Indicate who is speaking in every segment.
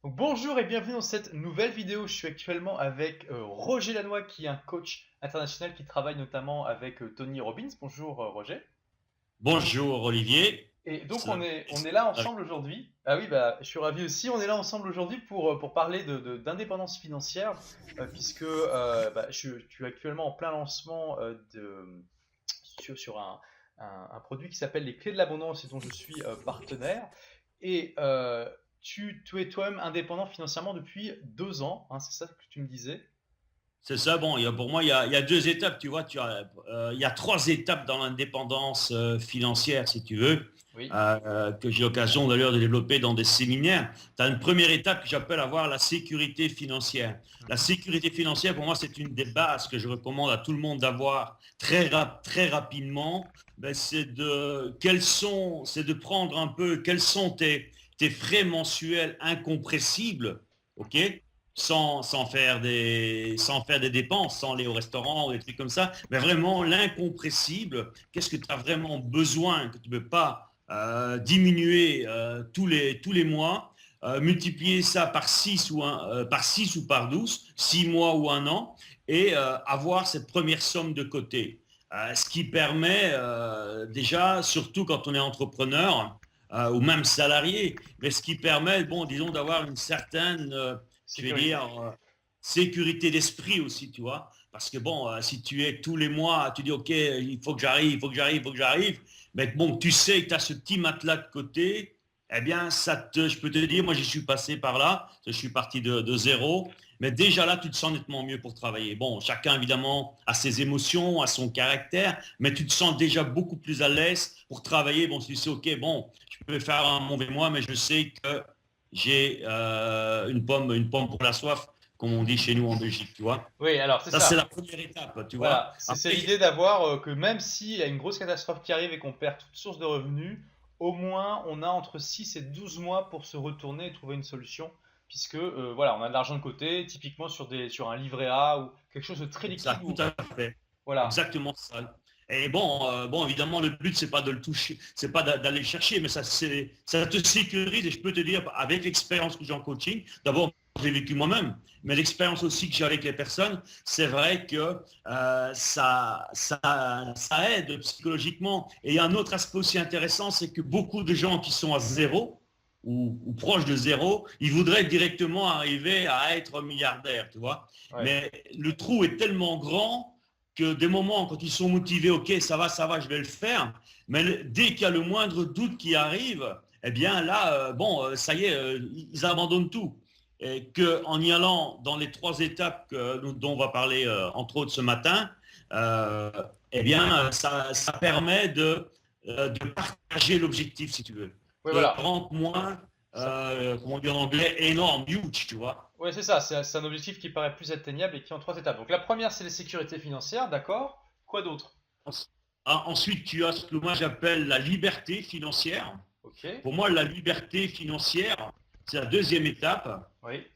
Speaker 1: Donc, bonjour et bienvenue dans cette nouvelle vidéo. Je suis actuellement avec Roger Lannoy qui est un coach international qui travaille notamment avec Tony Robbins. Bonjour Roger.
Speaker 2: Bonjour Olivier.
Speaker 1: Et donc
Speaker 2: Ça-
Speaker 1: on est là ensemble aujourd'hui. Ah oui, bah, je suis ravi aussi. On est là ensemble aujourd'hui pour parler d'indépendance financière puisque je suis actuellement en plein lancement sur un produit qui s'appelle les clés de l'abondance et dont je suis partenaire. Et tu es toi-même indépendant financièrement depuis 2 ans, hein, c'est ça que tu me disais?
Speaker 2: C'est ça, bon, pour moi, il y a deux étapes, tu vois, il y a trois étapes dans l'indépendance financière, si tu veux,
Speaker 1: Oui.
Speaker 2: que j'ai l'occasion d'ailleurs de développer dans des séminaires. Tu as une première étape que j'appelle avoir la sécurité financière. La
Speaker 1: Mhm.
Speaker 2: sécurité financière, pour moi, c'est une des bases que je recommande à tout le monde d'avoir très rapidement. Ben, c'est de prendre un peu, quels sont tes frais mensuels incompressibles, ok? Sans faire des dépenses, sans aller au restaurant ou des trucs comme ça, mais vraiment l'incompressible, qu'est-ce que tu as vraiment besoin, que tu ne peux pas diminuer tous les mois, multiplier ça par 6 ou par 12, 6 mois ou un an, et avoir cette première somme de côté. Ce qui permet déjà, surtout quand on est entrepreneur, ou même salarié, mais ce qui permet, bon, disons, d'avoir une certaine je vais dire,
Speaker 1: Sécurité.
Speaker 2: sécurité d'esprit aussi, tu vois. Parce que bon, si tu es tous les mois, tu dis, OK, il faut que j'arrive, il faut que j'arrive, il faut que j'arrive, mais bon, tu sais que tu as ce petit matelas de côté, eh bien, je peux te dire, moi, j'y suis passé par là, je suis parti de zéro, mais déjà là, tu te sens nettement mieux pour travailler. Bon, chacun, évidemment, a ses émotions, a son caractère, mais tu te sens déjà beaucoup plus à l'aise pour travailler. Bon, si tu sais, OK, bon, je peux faire un mauvais mois, mais je sais que j'ai une pomme pour la soif, comme on dit chez nous en Belgique, tu vois.
Speaker 1: Oui, alors c'est
Speaker 2: Ça, c'est
Speaker 1: ça.
Speaker 2: la première étape, tu vois.
Speaker 1: Voilà, c'est
Speaker 2: Après,
Speaker 1: l'idée d'avoir que même s'il y a une grosse catastrophe qui arrive et qu'on perd toute source de revenus, au moins on a entre 6 et 12 mois pour se retourner et trouver une solution. Puisque voilà, on a de l'argent de côté, typiquement sur un livret A ou quelque chose de très
Speaker 2: ça,
Speaker 1: liquide.
Speaker 2: tout à fait.
Speaker 1: Voilà.
Speaker 2: Exactement ça. Et bon, évidemment, le but, c'est pas de le toucher, c'est pas d'aller le chercher, mais ça te sécurise. Et je peux te dire, avec l'expérience que j'ai en coaching, d'abord, j'ai vécu moi-même, mais l'expérience aussi que j'ai avec les personnes, c'est vrai que ça aide psychologiquement. Et il y a un autre aspect aussi intéressant, c'est que beaucoup de gens qui sont à zéro ou proches de zéro, ils voudraient directement arriver à être milliardaires, tu vois.
Speaker 1: Ouais.
Speaker 2: Mais le trou est tellement grand que des moments, quand ils sont motivés, ok, ça va, je vais le faire, mais dès qu'il y a le moindre doute qui arrive, eh bien là, bon, ça y est, ils abandonnent tout. Et qu'en y allant dans les trois étapes dont on va parler, entre autres ce matin, euh, eh bien, ça permet de partager l'objectif, si tu veux,
Speaker 1: Oui,
Speaker 2: de
Speaker 1: voilà.
Speaker 2: rendre moins,
Speaker 1: Ça,
Speaker 2: comment dire en anglais, énorme, huge, tu vois.
Speaker 1: ouais, c'est ça, c'est un objectif qui paraît plus atteignable et qui est en trois étapes. Donc la première, c'est les sécurités financières, d'accord? Quoi d'autre?
Speaker 2: Ensuite, tu as ce que moi j'appelle la liberté financière.
Speaker 1: Ok,
Speaker 2: Pour moi, la liberté financière, c'est la deuxième étape.
Speaker 1: oui,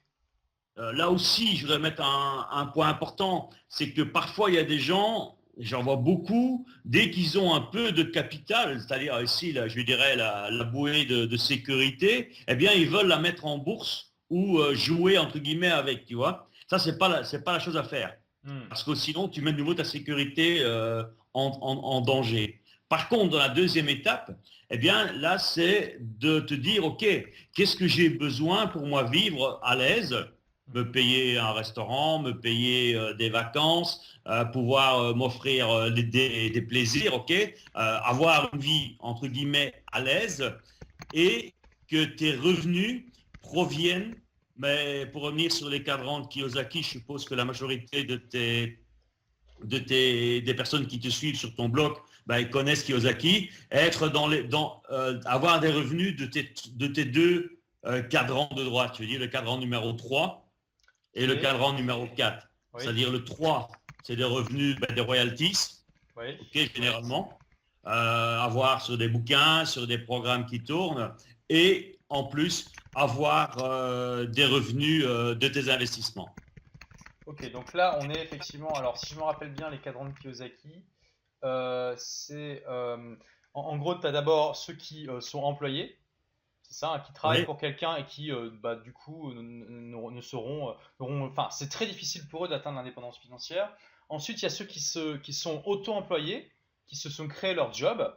Speaker 2: Là aussi, je voudrais mettre un point important, c'est que parfois, il y a des gens, j'en vois beaucoup, dès qu'ils ont un peu de capital, c'est-à-dire ici, là, je dirais la bouée de sécurité, eh bien, ils veulent la mettre en bourse ou jouer, entre guillemets, avec, tu vois. Ça, c'est pas la chose à faire.
Speaker 1: hmm,
Speaker 2: Parce que sinon, tu mets de nouveau ta sécurité en danger. Par contre, dans la deuxième étape, eh bien, là, c'est de te dire, OK, qu'est-ce que j'ai besoin pour moi vivre à l'aise, me
Speaker 1: mhm.
Speaker 2: payer un restaurant, me payer des vacances, pouvoir m'offrir des plaisirs, ok, avoir une vie entre guillemets à l'aise et que tes revenus proviennent, mais pour revenir sur les cadrans de Kiyosaki, je suppose que la majorité des personnes qui te suivent sur ton blog, ben, ils connaissent Kiyosaki, être avoir des revenus de tes deux cadrans de droite, je veux dire le cadran numéro 3 et
Speaker 1: Qui
Speaker 2: le
Speaker 1: est?
Speaker 2: cadran numéro 4.
Speaker 1: Oui,
Speaker 2: C'est-à-dire le 3, c'est des revenus, ben, des royalties,
Speaker 1: oui,
Speaker 2: ok, généralement, avoir sur des bouquins, sur des programmes qui tournent, et en plus avoir des revenus de tes investissements.
Speaker 1: ok. Donc là, on est effectivement. Alors, si je me rappelle bien, les cadrans de Kiyosaki, c'est en gros, tu as d'abord ceux qui sont employés, c'est c'est ça, hein, qui travaillent
Speaker 2: Oui,
Speaker 1: pour quelqu'un et qui, bah, du coup, ne seront, enfin, c'est très difficile pour eux d'atteindre l'indépendance financière. Ensuite, il y a ceux qui sont auto-employés, qui se sont créés leur job.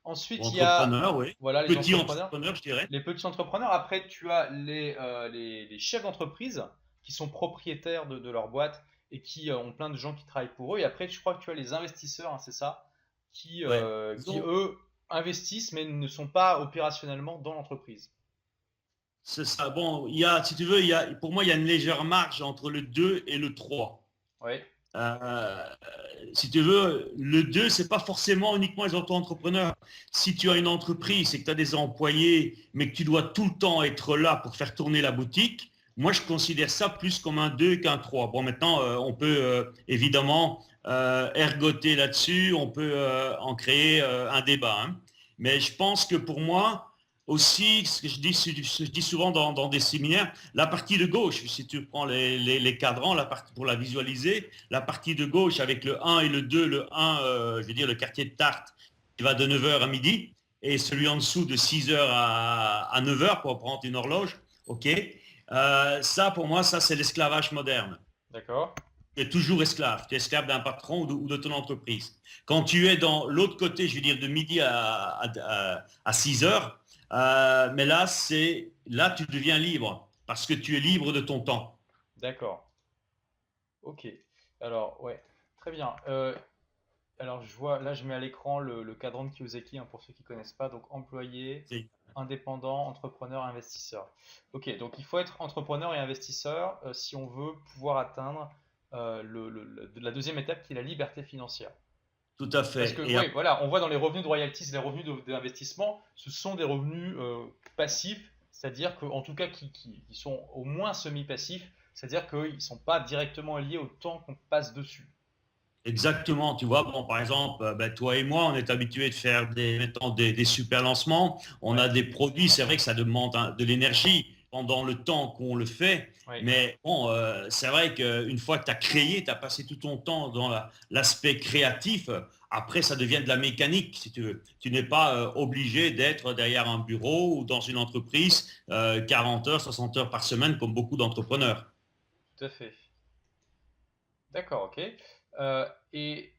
Speaker 1: Ensuite, il y a,
Speaker 2: entrepreneur, oui.
Speaker 1: voilà, les
Speaker 2: Petit
Speaker 1: entrepreneurs.
Speaker 2: entrepreneur, je dirais.
Speaker 1: Les petits entrepreneurs. Après, tu as les chefs d'entreprise qui sont propriétaires de leur boîte et qui ont plein de gens qui travaillent pour eux. Et après, je crois que tu as les investisseurs, hein, c'est ça,
Speaker 2: Ouais.
Speaker 1: qui
Speaker 2: Disons,
Speaker 1: eux investissent mais ne sont pas opérationnellement dans l'entreprise.
Speaker 2: c'est ça. Bon, si tu veux, pour moi, il y a une légère marge entre le 2 et le 3.
Speaker 1: Oui,
Speaker 2: Euh, Si tu veux, le 2, c'est pas forcément uniquement les auto-entrepreneurs. Si tu as une entreprise et que tu as des employés, mais que tu dois tout le temps être là pour faire tourner la boutique, moi, je considère ça plus comme un 2 qu'un 3. Bon, maintenant, on peut évidemment ergoter là-dessus, on peut en créer un débat, hein. Mais je pense que pour moi, aussi, ce que je dis souvent dans des séminaires, la partie de gauche, si tu prends les cadrans, la partie pour la visualiser, la partie de gauche avec le 1 et le 2, le 1, je veux dire le quartier de Tarte, qui va de 9 heures à midi, et celui en dessous de 6 heures à 9 heures pour prendre une horloge, ok. Ça, pour moi, ça, c'est l'esclavage moderne.
Speaker 1: d'accord.
Speaker 2: Tu es toujours esclave. Tu es esclave d'un patron ou de ton entreprise. Quand tu es dans l'autre côté, je veux dire de midi à 6 heures, mais là, tu deviens libre parce que tu es libre de ton temps.
Speaker 1: D'accord. Ok. Alors, ouais, très bien. Alors, je vois, là, je mets à l'écran le cadran de Kiyosaki, hein, pour ceux qui ne connaissent pas. Donc, employé, indépendant, entrepreneur, investisseur. Ok, donc il faut être entrepreneur et investisseur si on veut pouvoir atteindre la deuxième étape qui est la liberté financière.
Speaker 2: Tout à
Speaker 1: Parce
Speaker 2: fait.
Speaker 1: que,
Speaker 2: Et
Speaker 1: oui, voilà, on voit dans les revenus de royalties, les revenus d'investissement, ce sont des revenus passifs, c'est-à-dire qu'en tout cas qui sont au moins semi-passifs, c'est-à-dire qu'ils ne sont pas directement liés au temps qu'on passe dessus.
Speaker 2: exactement, tu vois, bon, par exemple, ben, toi et moi, on est habitués de faire mettons, des super lancements. On a
Speaker 1: Ouais,
Speaker 2: des produits, c'est vrai que ça demande de l'énergie pendant le temps qu'on le fait.
Speaker 1: ouais,
Speaker 2: Mais bon, c'est vrai qu'une fois que tu as créé, tu as passé tout ton temps dans l'aspect créatif. Après, ça devient de la mécanique, si tu veux. Tu n'es pas obligé d'être derrière un bureau ou dans une entreprise 40 heures, 60 heures par semaine, comme beaucoup d'entrepreneurs.
Speaker 1: tout à fait. D'accord, ok. Et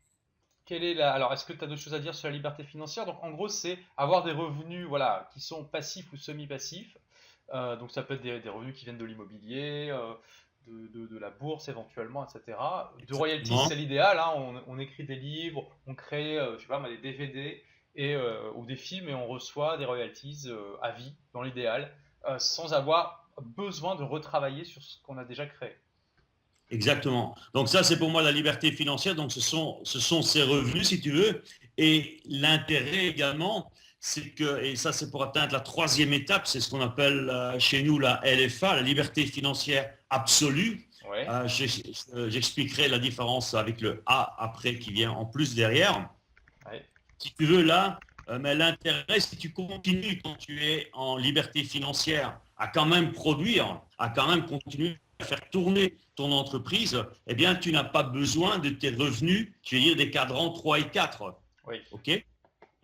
Speaker 1: quelle est la... Alors, est-ce que tu as d'autres choses à dire sur la liberté financière? Donc, en gros, c'est avoir des revenus, voilà, qui sont passifs ou semi-passifs. Donc, ça peut être des revenus qui viennent de l'immobilier, de la bourse éventuellement, etc. De royalties,
Speaker 2: Exactement.
Speaker 1: c'est l'idéal, hein. On écrit des livres, on crée, je sais pas, des DVD ou des films et on reçoit des royalties à vie, dans l'idéal, sans avoir besoin de retravailler sur ce qu'on a déjà créé.
Speaker 2: Exactement. Donc ça, c'est pour moi la liberté financière. Donc ce sont ces revenus, si tu veux. Et l'intérêt également, c'est que, et ça c'est pour atteindre la troisième étape, c'est ce qu'on appelle chez nous la LFA, la liberté financière absolue.
Speaker 1: Ouais,
Speaker 2: J'expliquerai la différence avec le A après qui vient en plus derrière.
Speaker 1: ouais,
Speaker 2: Si tu veux là, mais l'intérêt, si tu continues quand tu es en liberté financière à quand même produire, à quand même continuer à faire tourner ton entreprise, eh bien, tu n'as pas besoin de tes revenus, je veux dire des cadrans 3 et 4.
Speaker 1: oui,
Speaker 2: OK?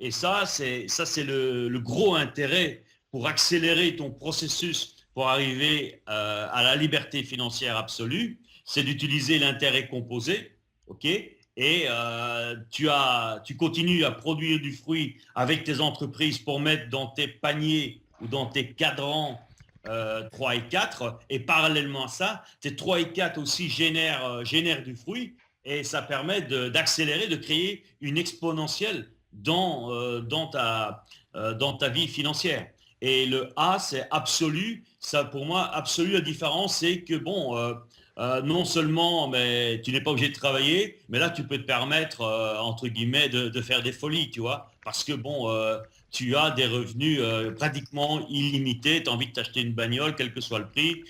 Speaker 2: Et ça, c'est le gros intérêt pour accélérer ton processus pour arriver à la liberté financière absolue, c'est d'utiliser l'intérêt composé. OK? Et tu continues à produire du fruit avec tes entreprises pour mettre dans tes paniers ou dans tes cadrans 3 et 4. Et parallèlement à ça, tes 3 et 4 aussi génèrent du fruit et ça permet d'accélérer, de créer une exponentielle dans ta vie financière. Et le A, c'est absolu. Ça, pour moi, absolu, la différence, c'est que, bon, non seulement mais tu n'es pas obligé de travailler, mais là, tu peux te permettre, entre guillemets, de faire des folies, tu vois. Parce que, bon, tu as des revenus pratiquement illimités. Tu as envie de t'acheter une bagnole, quel que soit le prix.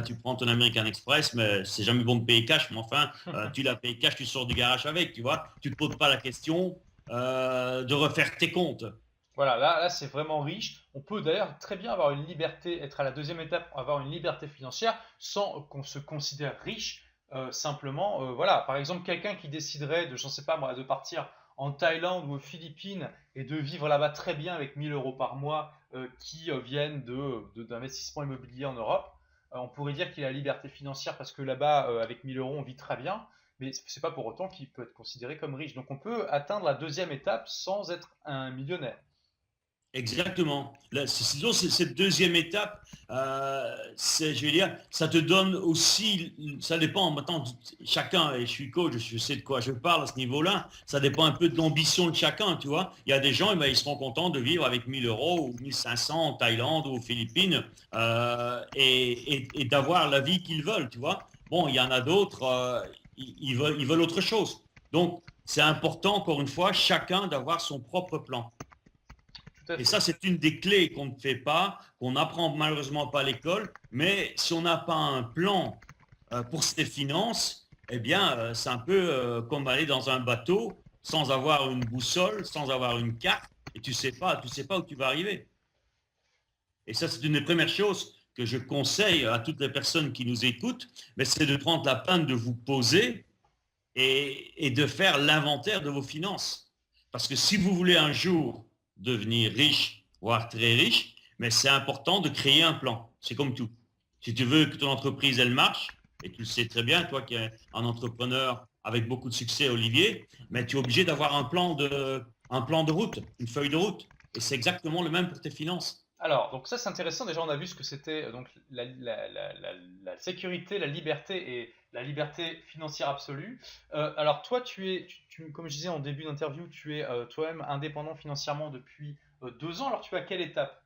Speaker 2: Tu prends ton American Express, mais c'est jamais bon de payer cash. Mais enfin, tu la payes cash, tu sors du garage avec, tu vois. Tu ne te poses pas la question de refaire tes comptes.
Speaker 1: voilà, là c'est vraiment riche. On peut d'ailleurs très bien avoir une liberté, être à la deuxième étape, avoir une liberté financière sans qu'on se considère riche. Simplement, voilà, par exemple, quelqu'un qui déciderait de, je ne sais pas moi, de partir en Thaïlande ou aux Philippines et de vivre là-bas très bien avec 1000 euros par mois qui viennent d'investissements immobiliers en Europe. On pourrait dire qu'il a la liberté financière parce que là-bas, avec 1000 euros, on vit très bien, mais c'est pas pour autant qu'il peut être considéré comme riche. Donc on peut atteindre la deuxième étape sans être un millionnaire.
Speaker 2: Exactement. Cette deuxième étape, je veux dire, ça te donne aussi, ça dépend maintenant, chacun, et je suis coach, je sais de quoi je parle à ce niveau-là, ça dépend un peu de l'ambition de chacun, tu vois. Il y a des gens, eh ben, ils seront contents de vivre avec 1000 euros ou 1500 en Thaïlande ou aux Philippines et d'avoir la vie qu'ils veulent, tu vois. Bon, il y en a d'autres, ils veulent autre chose. Donc, c'est important, encore une fois, chacun d'avoir son propre plan.
Speaker 1: Tout à
Speaker 2: Et
Speaker 1: fait.
Speaker 2: ça, c'est une des clés qu'on ne fait pas, qu'on n'apprend malheureusement pas à l'école. Mais si on n'a pas un plan pour ses finances, eh bien, c'est un peu comme aller dans un bateau sans avoir une boussole, sans avoir une carte, et tu sais pas où tu vas arriver. Et ça, c'est une des premières choses que je conseille à toutes les personnes qui nous écoutent, mais c'est de prendre la peine de vous poser et de faire l'inventaire de vos finances. Parce que si vous voulez un jour devenir riche, voire très riche, mais c'est important de créer un plan. C'est comme tout. Si tu veux que ton entreprise, elle marche, et tu le sais très bien, toi qui es un entrepreneur avec beaucoup de succès, Olivier, mais tu es obligé d'avoir un plan de route, une feuille de route. Et c'est exactement le même pour tes finances.
Speaker 1: Alors, donc ça c'est intéressant. Déjà, on a vu ce que c'était donc la sécurité, la liberté et la liberté financière absolue. Alors toi, comme je disais en début d'interview, tu es toi-même indépendant financièrement depuis 2 ans. Alors tu es à quelle étape?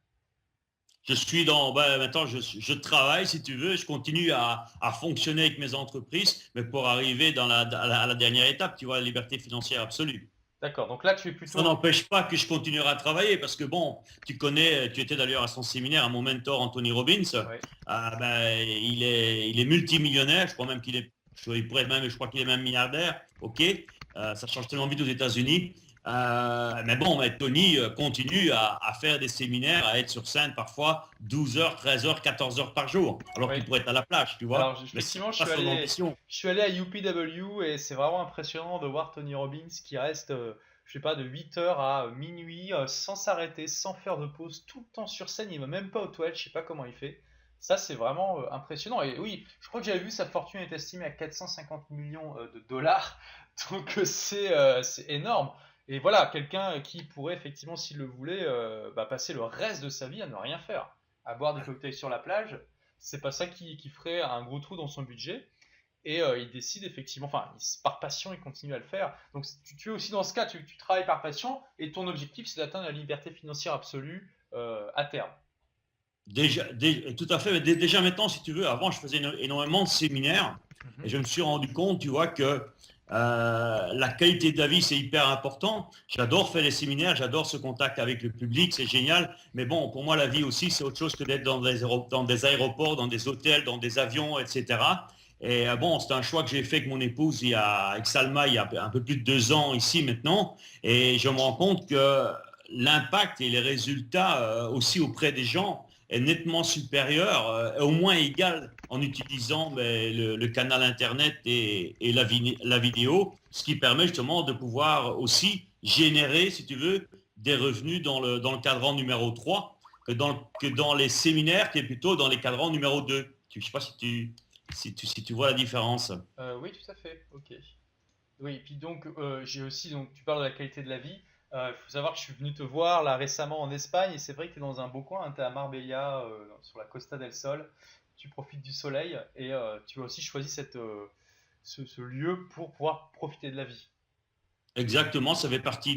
Speaker 2: Je suis dans, ben, maintenant, je travaille, si tu veux, je continue à fonctionner avec mes entreprises, mais pour arriver à la dernière étape, tu vois, la liberté financière absolue.
Speaker 1: D'accord. Donc là, tu es
Speaker 2: Ça
Speaker 1: plutôt.
Speaker 2: n'empêche pas que je continuerai à travailler parce que bon, tu connais, tu étais d'ailleurs à son séminaire, à mon mentor Anthony Robbins.
Speaker 1: Ouais.
Speaker 2: Ben, il est multimillionnaire, je crois même il pourrait même, je crois qu'il est même milliardaire. Ok, ça change tellement vite aux États-Unis. Mais bon, mais Tony continue à faire des séminaires, à être sur scène parfois 12 heures, 13 heures, 14 heures par jour, alors
Speaker 1: Oui.
Speaker 2: qu'il pourrait être à la plage, tu vois.
Speaker 1: Alors
Speaker 2: Mais c'est
Speaker 1: effectivement,
Speaker 2: pas son ambition.
Speaker 1: je suis allé à UPW et c'est vraiment impressionnant de voir Tony Robbins qui reste, je sais pas, de 8 heures à minuit sans s'arrêter, sans faire de pause, tout le temps sur scène. Il va même pas aux toilettes, je sais pas comment il fait. Ça, c'est vraiment impressionnant. Et oui, je crois que j'avais vu sa fortune est estimée à 450 millions de dollars. Donc c'est énorme. Et voilà, quelqu'un qui pourrait effectivement, s'il le voulait, passer le reste de sa vie à ne rien faire, à boire des cocktails sur la plage. C'est pas ça qui ferait un gros trou dans son budget. Et il décide effectivement, enfin, par passion, il continue à le faire. Donc tu es aussi dans ce cas, tu travailles par passion et ton objectif, c'est d'atteindre la liberté financière absolue à terme.
Speaker 2: Tout à fait. Déjà maintenant, si tu veux, avant, je faisais énormément de séminaires et
Speaker 1: Mhm.
Speaker 2: je me suis rendu compte, tu vois, que la qualité de la vie, c'est hyper important. J'adore faire les séminaires, j'adore ce contact avec le public, c'est génial. Mais bon, pour moi, la vie aussi, c'est autre chose que d'être dans des aéroports, dans des hôtels, dans des avions, etc. Et bon, c'est un choix que j'ai fait avec mon épouse, avec Salma, il y a un peu plus de 2 ans ici maintenant. Et je me rends compte que l'impact et les résultats aussi auprès des gens est nettement supérieur, au moins égal en utilisant le canal Internet et la vidéo, ce qui permet justement de pouvoir aussi générer, si tu veux, des revenus dans le cadran numéro 3 que dans les séminaires, qui est plutôt dans les cadrans numéro 2. Je ne sais pas si tu vois la différence.
Speaker 1: Oui, tout à fait. Ok. Oui, et puis donc j'ai aussi, donc tu parles de la qualité de la vie. Il faut savoir que je suis venu te voir là récemment en Espagne et c'est vrai que tu es dans un beau coin, tu es à Marbella, sur la Costa del Sol. Tu profites du soleil et tu as aussi choisi ce lieu pour pouvoir profiter de la vie.
Speaker 2: Exactement, ça faisait partie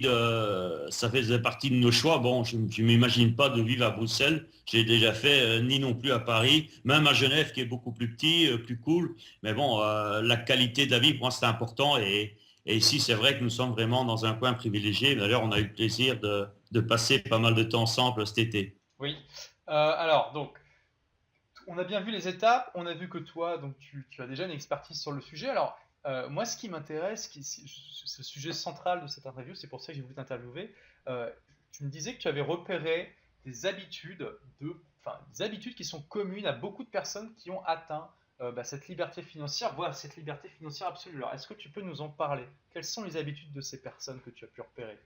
Speaker 2: de nos choix. Bon, je ne m'imagine pas de vivre à Bruxelles. J'ai déjà fait, ni non plus à Paris, même à Genève qui est beaucoup plus petit, plus cool. Mais bon, la qualité de la vie, pour moi, c'est important. Et ici, c'est vrai que nous sommes vraiment dans un coin privilégié. D'ailleurs, on a eu le plaisir de passer pas mal de temps ensemble cet été.
Speaker 1: Oui. Alors, donc, on a bien vu les étapes, on a vu que toi, donc tu as déjà une expertise sur le sujet. Alors, moi, ce qui m'intéresse, c'est le sujet central de cette interview, c'est pour ça que j'ai voulu t'interviewer. Euh, Tu me disais que tu avais repéré des habitudes enfin, des habitudes qui sont communes à beaucoup de personnes qui ont atteint cette liberté financière, voire cette liberté financière absolue. Alors, est-ce que tu peux nous en parler? Quelles sont les habitudes de ces personnes que tu as pu repérer?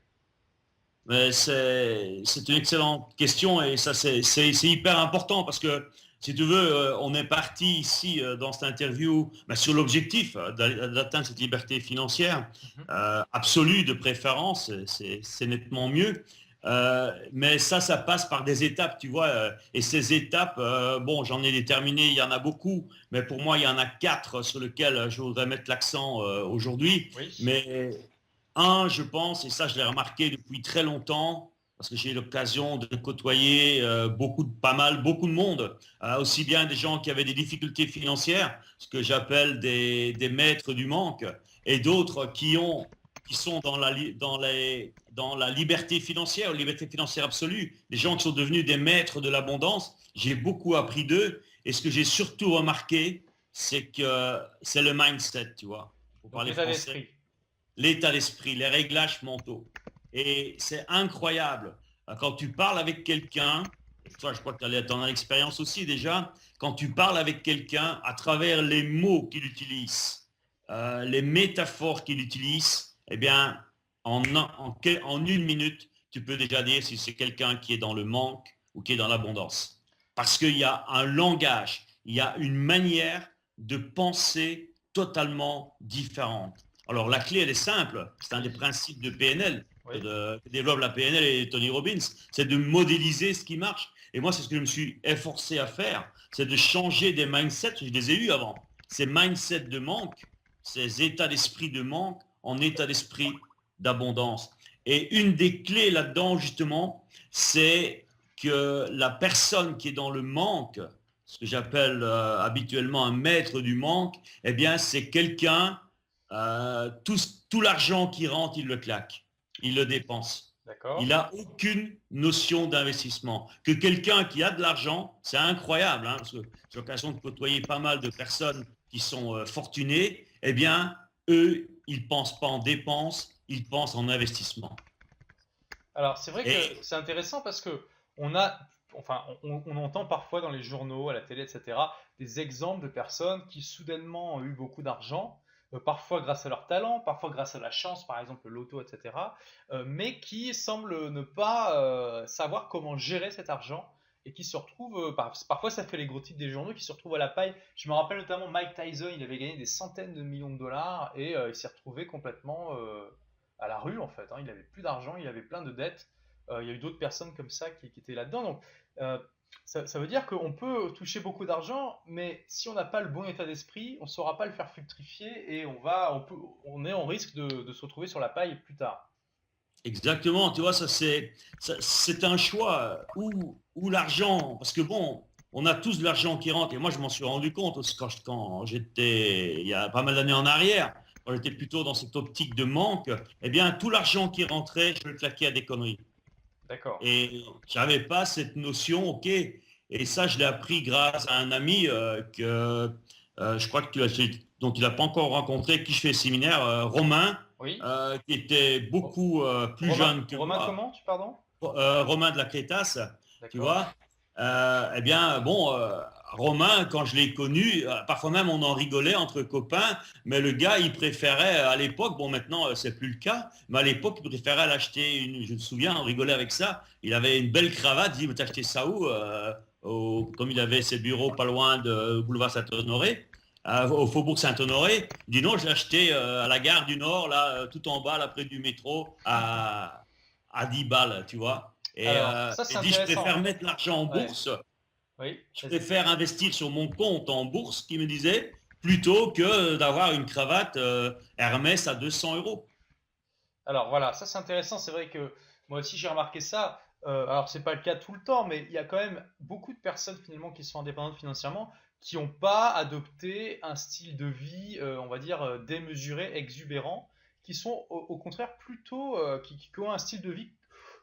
Speaker 2: Mais c'est une excellente question et ça c'est hyper important parce que si tu veux, on est parti ici dans cette interview sur l'objectif d'atteindre cette liberté financière
Speaker 1: Mhm.
Speaker 2: absolue de préférence, c'est nettement mieux. Mais ça passe par des étapes, tu vois. Et ces étapes, bon, j'en ai déterminé, il y en a beaucoup, mais pour moi, il y en a quatre sur lesquelles je voudrais mettre l'accent aujourd'hui.
Speaker 1: Oui.
Speaker 2: Mais un, je pense, et ça je l'ai remarqué depuis très longtemps, parce que j'ai eu l'occasion de côtoyer beaucoup de monde, aussi bien des gens qui avaient des difficultés financières, ce que j'appelle des maîtres du manque, et d'autres qui sont dans la liberté financière absolue, des gens qui sont devenus des maîtres de l'abondance. J'ai beaucoup appris d'eux, et ce que j'ai surtout remarqué, c'est que c'est le mindset, tu vois, pour
Speaker 1: Donc
Speaker 2: parler
Speaker 1: l'état
Speaker 2: français,
Speaker 1: d'esprit.
Speaker 2: l'état d'esprit, les réglages mentaux. Et c'est incroyable. Quand tu parles avec quelqu'un, toi je crois que tu en as l'expérience aussi déjà, quand tu parles avec quelqu'un à travers les mots qu'il utilise, les métaphores qu'il utilise, eh bien, en une minute, tu peux déjà dire si c'est quelqu'un qui est dans le manque ou qui est dans l'abondance. Parce qu'il y a un langage, il y a une manière de penser totalement différente. Alors la clé, elle est simple. C'est un des
Speaker 1: Oui.
Speaker 2: principes de PNL,
Speaker 1: Oui.
Speaker 2: que développe la PNL et Tony Robbins. C'est de modéliser ce qui marche. Et moi, c'est ce que je me suis efforcé à faire. C'est de changer des mindsets. Je les ai eus avant. Ces mindsets de manque, ces états d'esprit de manque en état d'esprit d'abondance. Et une des clés là-dedans, justement, c'est que la personne qui est dans le manque, ce que j'appelle habituellement un maître du manque, eh bien, c'est quelqu'un tout, tout l'argent qui rentre, il le claque, il le dépense. Il
Speaker 1: D'accord.
Speaker 2: n'a aucune notion d'investissement. Que quelqu'un qui a de l'argent, c'est incroyable, hein, parce que j'ai l'occasion de côtoyer pas mal de personnes qui sont fortunées, eh bien, eux, ils ne pensent pas en dépenses, ils pensent en investissement.
Speaker 1: Alors, c'est vrai que
Speaker 2: Et
Speaker 1: c'est intéressant parce que on a, enfin, on entend parfois dans les journaux, à la télé, etc., des exemples de personnes qui soudainement ont eu beaucoup d'argent, parfois grâce à leur talent, parfois grâce à la chance, par exemple le loto, etc., mais qui semblent ne pas savoir comment gérer cet argent et qui se retrouvent, parfois ça fait les gros titres des journaux, qui se retrouvent à la paille. Je me rappelle notamment Mike Tyson, il avait gagné des centaines de millions de dollars et il s'est retrouvé complètement à la rue en fait, hein. Il avait plus d'argent, il avait plein de dettes. Il y a eu d'autres personnes comme ça qui étaient là-dedans. Donc euh, ça veut dire qu'on peut toucher beaucoup d'argent, mais si on n'a pas le bon état d'esprit, on ne saura pas le faire fructifier et on est en risque de se retrouver sur la paille plus tard.
Speaker 2: exactement, tu vois, c'est un choix où l'argent, parce que bon, on a tous de l'argent qui rentre, et moi je m'en suis rendu compte aussi quand j'étais, il y a pas mal d'années en arrière, quand j'étais plutôt dans cette optique de manque, eh bien tout l'argent qui rentrait, je le claquais à des conneries.
Speaker 1: D'accord.
Speaker 2: Et j'avais pas cette notion, ok, et ça je l'ai appris grâce à un ami que je crois que dont tu l'as pas encore rencontré, qui je fais séminaire, Romain,
Speaker 1: Oui.
Speaker 2: qui était
Speaker 1: Ro-
Speaker 2: beaucoup plus jeune que
Speaker 1: Romain
Speaker 2: moi,
Speaker 1: comment, tu pardon?
Speaker 2: Romain de la Crétasse, tu
Speaker 1: D'accord.
Speaker 2: vois. Eh bien, bon, Romain, quand je l'ai connu, parfois même on en rigolait entre copains, mais le gars, il préférait à l'époque, bon maintenant c'est plus le cas, mais à l'époque, il préférait l'acheter je me souviens, on rigolait avec ça, il avait une belle cravate, il dit, mais t'as acheté ça où comme il avait ses bureaux pas loin de boulevard Saint-Honoré, au Faubourg Saint-Honoré, il dit non, je l'ai acheté à la gare du Nord, là, tout en bas, là, près du métro, à 10 balles, tu vois.
Speaker 1: Alors, ça
Speaker 2: Et
Speaker 1: c'est
Speaker 2: dit, je préfère
Speaker 1: intéressant.
Speaker 2: mettre l'argent en
Speaker 1: Ouais.
Speaker 2: bourse,
Speaker 1: Oui,
Speaker 2: je
Speaker 1: vas-y.
Speaker 2: préfère investir sur mon compte en bourse, qui me disait, plutôt que d'avoir une cravate Hermès à 200 euros.
Speaker 1: Alors voilà, ça c'est intéressant. C'est vrai que moi aussi j'ai remarqué ça. Alors c'est pas le cas tout le temps, mais il y a quand même beaucoup de personnes finalement qui sont indépendantes financièrement qui n'ont pas adopté un style de vie, on va dire, démesuré, exubérant, qui sont au contraire plutôt, qui ont un style de vie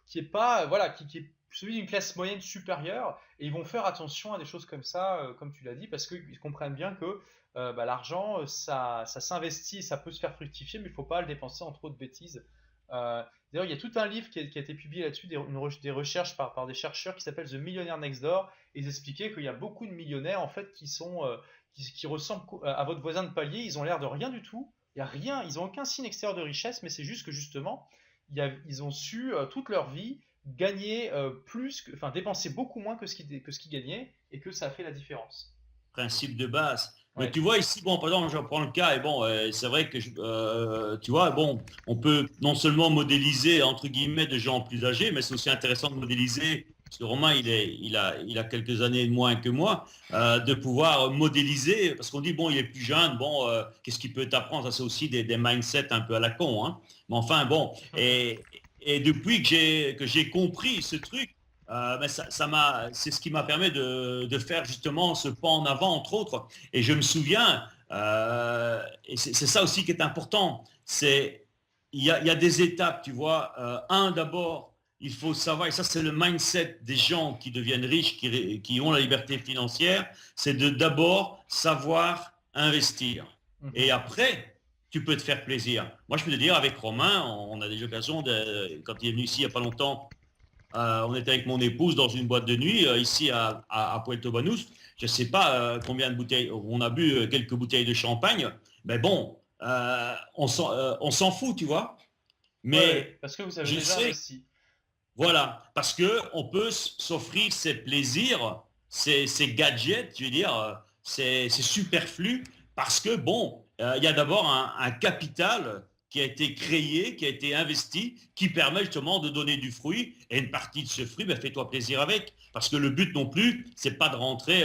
Speaker 1: qui est pas, voilà, qui est celui d'une classe moyenne supérieure, et ils vont faire attention à des choses comme ça, comme tu l'as dit, parce qu'ils comprennent bien que bah, l'argent, ça s'investit, ça peut se faire fructifier, mais il ne faut pas le dépenser en trop de bêtises. D'ailleurs, il y a tout un livre qui a été publié là-dessus, des recherches par des chercheurs qui s'appellent The Millionaire Next Door, et ils expliquaient qu'il y a beaucoup de millionnaires en fait qui ressemblent à votre voisin de palier, ils ont l'air de rien du tout, il y a rien, ils n'ont aucun signe extérieur de richesse, mais c'est juste que justement, ils ont su toute leur vie gagner enfin dépenser beaucoup moins que ce qu'ils gagnaient et que ça a fait la différence.
Speaker 2: Principe de base. Mais
Speaker 1: Ouais.
Speaker 2: tu vois ici, bon, par exemple, je prends le cas, et bon, c'est vrai que, tu vois, bon, on peut non seulement modéliser, entre guillemets, de gens plus âgés, mais c'est aussi intéressant de modéliser, parce que Romain, il a quelques années de moins que moi, de pouvoir modéliser, parce qu'on dit, bon, il est plus jeune, bon, qu'est-ce qu'il peut t'apprendre? Ça, c'est aussi des mindsets un peu à la con, hein. Mais enfin, bon, et depuis que j'ai compris ce truc, ben c'est ce qui m'a permis de faire justement ce pas en avant, entre autres. Et je me souviens, et c'est ça aussi qui est important, il y a des étapes, tu vois. D'abord, il faut savoir, et ça c'est le mindset des gens qui deviennent riches, qui ont la liberté financière, c'est de d'abord savoir investir. Et
Speaker 1: Mhm.
Speaker 2: après, tu peux te faire plaisir. Moi, je peux te dire, avec Romain, on a des occasions, quand il est venu ici il n'y a pas longtemps, on était avec mon épouse dans une boîte de nuit ici à Puerto Banús. Je ne sais pas combien de bouteilles, on a bu quelques bouteilles de champagne, mais bon, on s'en fout, tu vois.
Speaker 1: Ouais, ouais,
Speaker 2: Mais
Speaker 1: parce que vous avez
Speaker 2: je
Speaker 1: déjà
Speaker 2: sais,
Speaker 1: investi.
Speaker 2: voilà, parce que on peut s'offrir ces plaisirs, ces gadgets, je veux dire, c'est superflu, parce que bon, il y a d'abord un capital qui a été créé, qui a été investi, qui permet justement de donner du fruit, et une partie de ce fruit, ben, fais-toi plaisir avec, parce que le but non plus, c'est pas de rentrer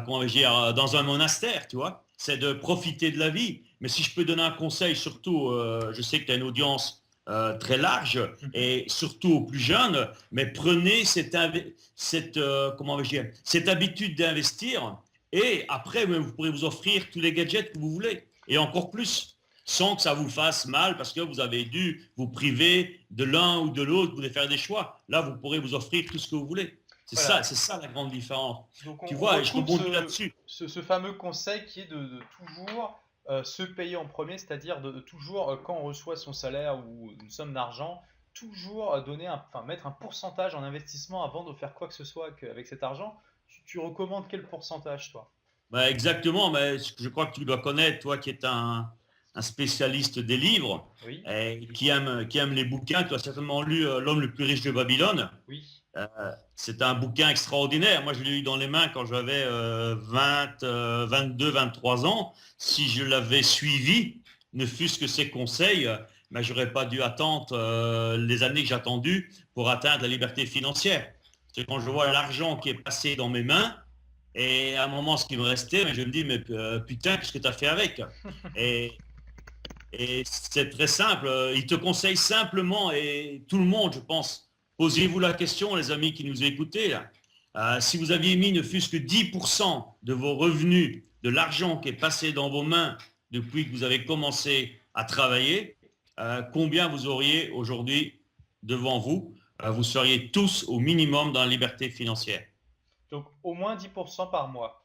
Speaker 2: comment vais-je dire, dans un monastère, tu vois, c'est de profiter de la vie. Mais si je peux donner un conseil, surtout, je sais que tu as une audience très large,
Speaker 1: Mhm.
Speaker 2: et surtout aux plus jeunes, mais prenez comment dire, cette habitude d'investir, et après, vous pourrez vous offrir tous les gadgets que vous voulez, et encore plus, sans que ça vous fasse mal, parce que vous avez dû vous priver de l'un ou de l'autre, vous devez faire des choix. Là, vous pourrez vous offrir tout ce que vous voulez.
Speaker 1: Voilà.
Speaker 2: C'est ça la grande différence.
Speaker 1: Donc
Speaker 2: Tu
Speaker 1: on
Speaker 2: vois, et je
Speaker 1: recoupe
Speaker 2: rebondis là-dessus.
Speaker 1: ce fameux conseil qui est de toujours se payer en premier, c'est-à-dire de toujours, quand on reçoit son salaire ou une somme d'argent, toujours enfin, mettre un pourcentage en investissement avant de faire quoi que ce soit avec cet argent. Tu recommandes quel pourcentage, toi?
Speaker 2: Bah, exactement, mais je crois que tu dois connaître, toi qui es un spécialiste des livres
Speaker 1: Oui,
Speaker 2: et qui aime les bouquins, tu as certainement lu L'homme le plus riche de Babylone.
Speaker 1: oui.
Speaker 2: Euh, c'est un bouquin extraordinaire. Moi, je l'ai eu dans les mains quand j'avais 22, 23 ans. Si je l'avais suivi, ne fût-ce que ses conseils, ben, j'aurais pas dû attendre les années que j'ai attendues pour atteindre la liberté financière. C'est quand je vois l'argent qui est passé dans mes mains, et à un moment, ce qui me restait, mais je me dis, mais putain, qu'est-ce que tu as fait avec? Et, et c'est très simple. Il te conseille simplement, et tout le monde, je pense, posez-vous la question, les amis qui nous écoutez, là. Si vous aviez mis ne fût-ce que 10% de vos revenus, de l'argent qui est passé dans vos mains depuis que vous avez commencé à travailler, combien vous auriez aujourd'hui devant vous? Vous seriez tous au minimum dans la liberté financière.
Speaker 1: Donc au moins 10% par mois.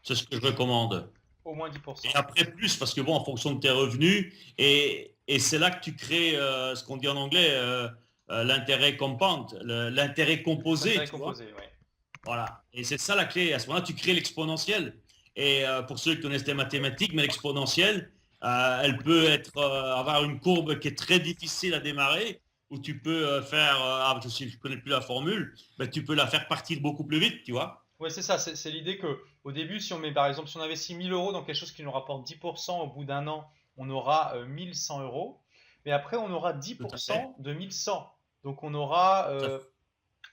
Speaker 2: C'est ce que je recommande.
Speaker 1: Au moins
Speaker 2: Et
Speaker 1: 10%.
Speaker 2: après plus, parce que bon, en fonction de tes revenus, et c'est là que tu crées ce qu'on dit en anglais, l'intérêt compound, l'intérêt composé,
Speaker 1: L'intérêt
Speaker 2: tu vois.
Speaker 1: composé, oui.
Speaker 2: Voilà. Et c'est ça la clé. À ce moment-là, tu crées l'exponentielle. Et pour ceux qui connaissent les mathématiques, mais l'exponentielle, elle peut avoir une courbe qui est très difficile à démarrer, où tu peux faire, je ne connais plus la formule, mais tu peux la faire partir beaucoup plus vite, tu vois.
Speaker 1: Ouais, c'est ça, c'est l'idée que au début, si on met par exemple, si on investit 1000 euros dans quelque chose qui nous rapporte 10%, au bout d'un an, on aura 1100 euros. Mais après, on aura
Speaker 2: Tout à fait.
Speaker 1: 10% de 1100. Donc on aura
Speaker 2: Ça,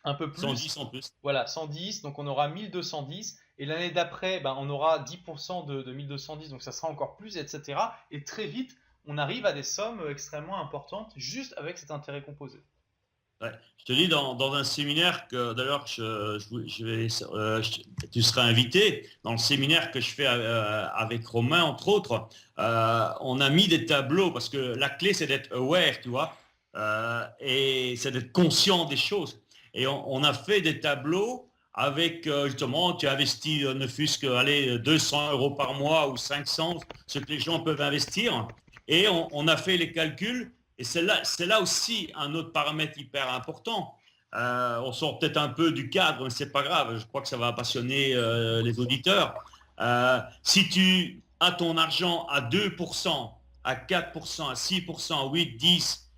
Speaker 1: un peu
Speaker 2: 110
Speaker 1: plus,
Speaker 2: en plus.
Speaker 1: voilà, 110, donc on aura 1210. Et l'année d'après, ben, on aura 10% de 1210, donc ça sera encore plus, etc. Et très vite, on arrive à des sommes extrêmement importantes juste avec cet intérêt composé.
Speaker 2: Ouais. Je te dis dans un séminaire que d'ailleurs tu seras invité dans le séminaire que je fais avec Romain entre autres. On a mis des tableaux parce que la clé c'est d'être aware, tu vois, et c'est d'être conscient des choses. Et on a fait des tableaux avec justement tu investis ne fût-ce que allez, 200 euros par mois ou 500, ce que les gens peuvent investir. Et on a fait les calculs et c'est là aussi un autre paramètre hyper important. On sort peut-être un peu du cadre, mais c'est pas grave. Je crois que ça va passionner les auditeurs. Si tu as ton argent à 2% à 4%, à 6%, à 8, 10,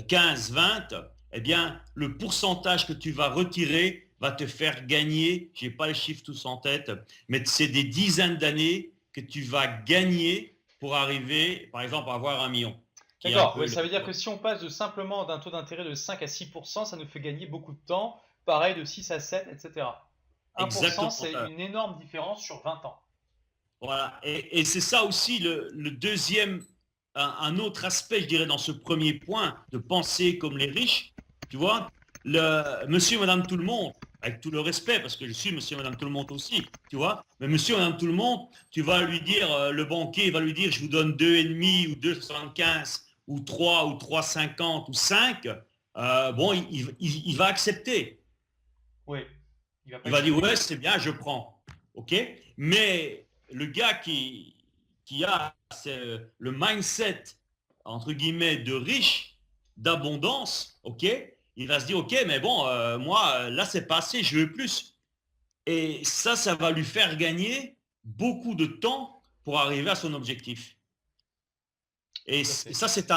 Speaker 2: 15, 20, eh bien, le pourcentage que tu vas retirer va te faire gagner, je n'ai pas les chiffres tous en tête, mais c'est des dizaines d'années que tu vas gagner pour arriver, par exemple, à avoir 1 million, qui est un
Speaker 1: D'accord,
Speaker 2: peu
Speaker 1: ouais, ça veut dire que si on passe simplement d'un taux d'intérêt de 5 à 6%, ça nous fait gagner beaucoup de temps. Pareil de 6 à 7, etc. 1%,
Speaker 2: exactement
Speaker 1: c'est
Speaker 2: ça.
Speaker 1: une énorme différence sur 20 ans.
Speaker 2: Voilà. Et c'est ça aussi le deuxième, un autre aspect, je dirais, dans ce premier point, de penser comme les riches. Tu vois, monsieur et madame tout le monde, avec tout le respect, parce que je suis monsieur et madame tout le monde aussi, tu vois, mais monsieur et madame tout le monde, tu vas lui dire, le banquier va lui dire, je vous donne 2,5 ou 2,75 ou 3 ou 3,50 ou 5, bon, il va accepter.
Speaker 1: Oui, il va pas
Speaker 2: Il va dire,
Speaker 1: expliquer.
Speaker 2: ouais, c'est bien, je prends. OK? Mais le gars qui a le mindset, entre guillemets, de riche, d'abondance, OK? Il va se dire, OK, mais bon, moi, là, c'est pas assez, je veux plus. Et ça va lui faire gagner beaucoup de temps pour arriver à son objectif. Et
Speaker 1: Tout à fait.
Speaker 2: ça, c'est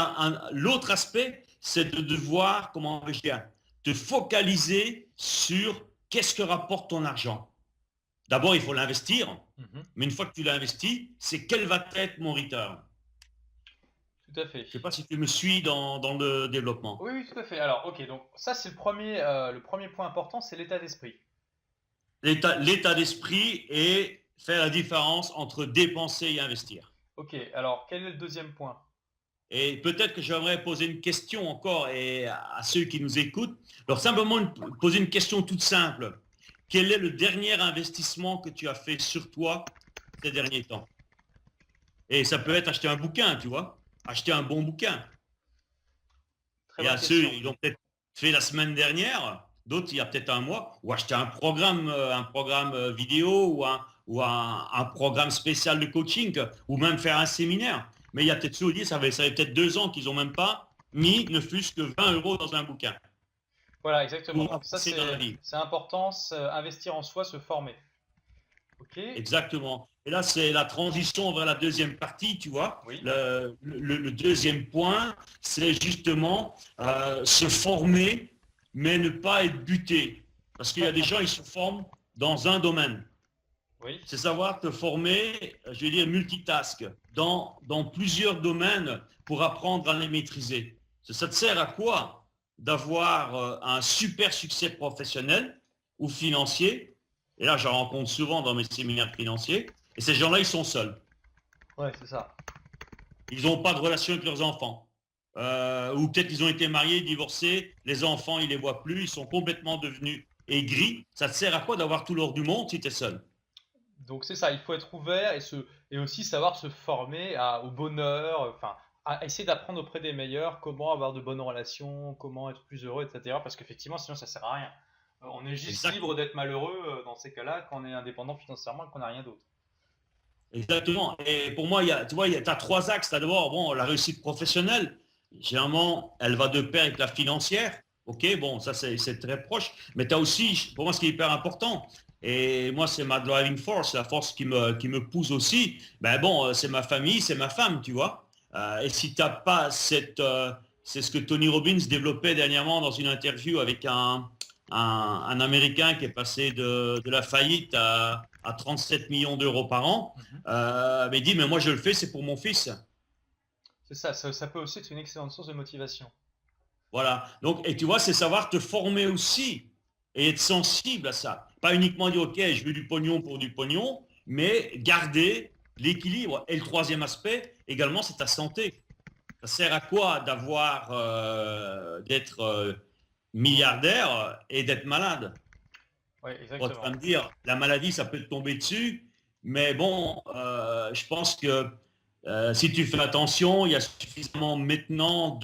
Speaker 2: l'autre aspect, c'est de devoir, comment je dire, te focaliser sur qu'est-ce que rapporte ton argent. D'abord, il faut l'investir,
Speaker 1: Mhm.
Speaker 2: mais une fois que tu l'as investi, c'est quel va être mon return.
Speaker 1: Tout à fait.
Speaker 2: Je ne sais pas si tu me suis dans le développement.
Speaker 1: Oui, oui, tout à fait. Alors, ok, donc ça, c'est le premier point important, c'est l'état d'esprit.
Speaker 2: L'état d'esprit et faire la différence entre dépenser et investir.
Speaker 1: Ok, alors, quel est le deuxième point?
Speaker 2: Et peut-être que j'aimerais poser une question encore à ceux qui nous écoutent. Alors simplement poser une question toute simple. Quel est le dernier investissement que tu as fait sur toi ces derniers temps? Et ça peut être acheter un bouquin, tu vois, acheter un bon bouquin.
Speaker 1: Très
Speaker 2: Il y a
Speaker 1: bonne
Speaker 2: ceux,
Speaker 1: question.
Speaker 2: ils l'ont peut-être fait la semaine dernière, d'autres il y a peut-être un mois, ou acheter un programme vidéo ou un programme spécial de coaching, ou même faire un séminaire. Mais il y a peut-être ceux qui disent, ça fait peut-être 2 ans qu'ils n'ont même pas mis ne fût-ce que 20 euros dans un bouquin
Speaker 1: Voilà, exactement.
Speaker 2: pour
Speaker 1: Donc ça,
Speaker 2: avancer dans la vie.
Speaker 1: c'est important, investir en soi, se former. Ok?
Speaker 2: Exactement. Et là, c'est la transition vers la deuxième partie, tu vois.
Speaker 1: Oui.
Speaker 2: Le deuxième point, c'est justement se former, mais ne pas être buté. Parce qu'il y a des gens, ils se forment dans un domaine.
Speaker 1: Oui.
Speaker 2: C'est savoir te former, je vais dire, multitask, dans plusieurs domaines pour apprendre à les maîtriser. Ça te sert à quoi d'avoir un super succès professionnel ou financier? Et là, j'en rencontre souvent dans mes séminaires financiers. Et ces gens-là, ils sont seuls.
Speaker 1: Ouais, c'est ça.
Speaker 2: Ils n'ont pas de relation avec leurs enfants. Ou peut-être qu'ils ont été mariés, divorcés, les enfants, ils ne les voient plus, ils sont complètement devenus aigris. Ça te sert à quoi d'avoir tout l'or du monde si tu es seul?
Speaker 1: Donc c'est ça, il faut être ouvert et aussi savoir se former au bonheur, enfin, à essayer d'apprendre auprès des meilleurs comment avoir de bonnes relations, comment être plus heureux, etc. Parce qu'effectivement, sinon ça sert à rien. On est juste libre
Speaker 2: Exactement.
Speaker 1: d'être malheureux dans ces cas-là quand on est indépendant financièrement et qu'on n'a rien d'autre.
Speaker 2: Exactement. Et pour moi, tu vois, tu as trois axes. Tu as d'abord bon, la réussite professionnelle. Généralement, elle va de pair avec la financière. OK, bon, ça c'est très proche. Mais tu as aussi, pour moi, ce qui est hyper important, et moi, c'est ma driving force, la force qui me pousse aussi. Ben bon, c'est ma famille, c'est ma femme, tu vois. Et si tu n'as pas c'est ce que Tony Robbins développait dernièrement dans une interview avec un Américain qui est passé de la faillite à 37 millions d'euros par an.
Speaker 1: Mhm.
Speaker 2: Mais il dit, mais moi je le fais, c'est pour mon fils.
Speaker 1: C'est ça, ça peut aussi être une excellente source de motivation.
Speaker 2: Voilà. Donc, et tu vois, c'est savoir te former aussi et être sensible à ça. Pas uniquement dire, OK, je veux du pognon pour du pognon, mais garder l'équilibre. Et le troisième aspect, également, c'est ta santé. Ça sert à quoi d'être milliardaire et d'être malade?
Speaker 1: Oui,
Speaker 2: Bon, tu vas
Speaker 1: exactement.
Speaker 2: me dire, la maladie, ça peut te tomber dessus, mais bon, je pense que si tu fais attention, il y a suffisamment maintenant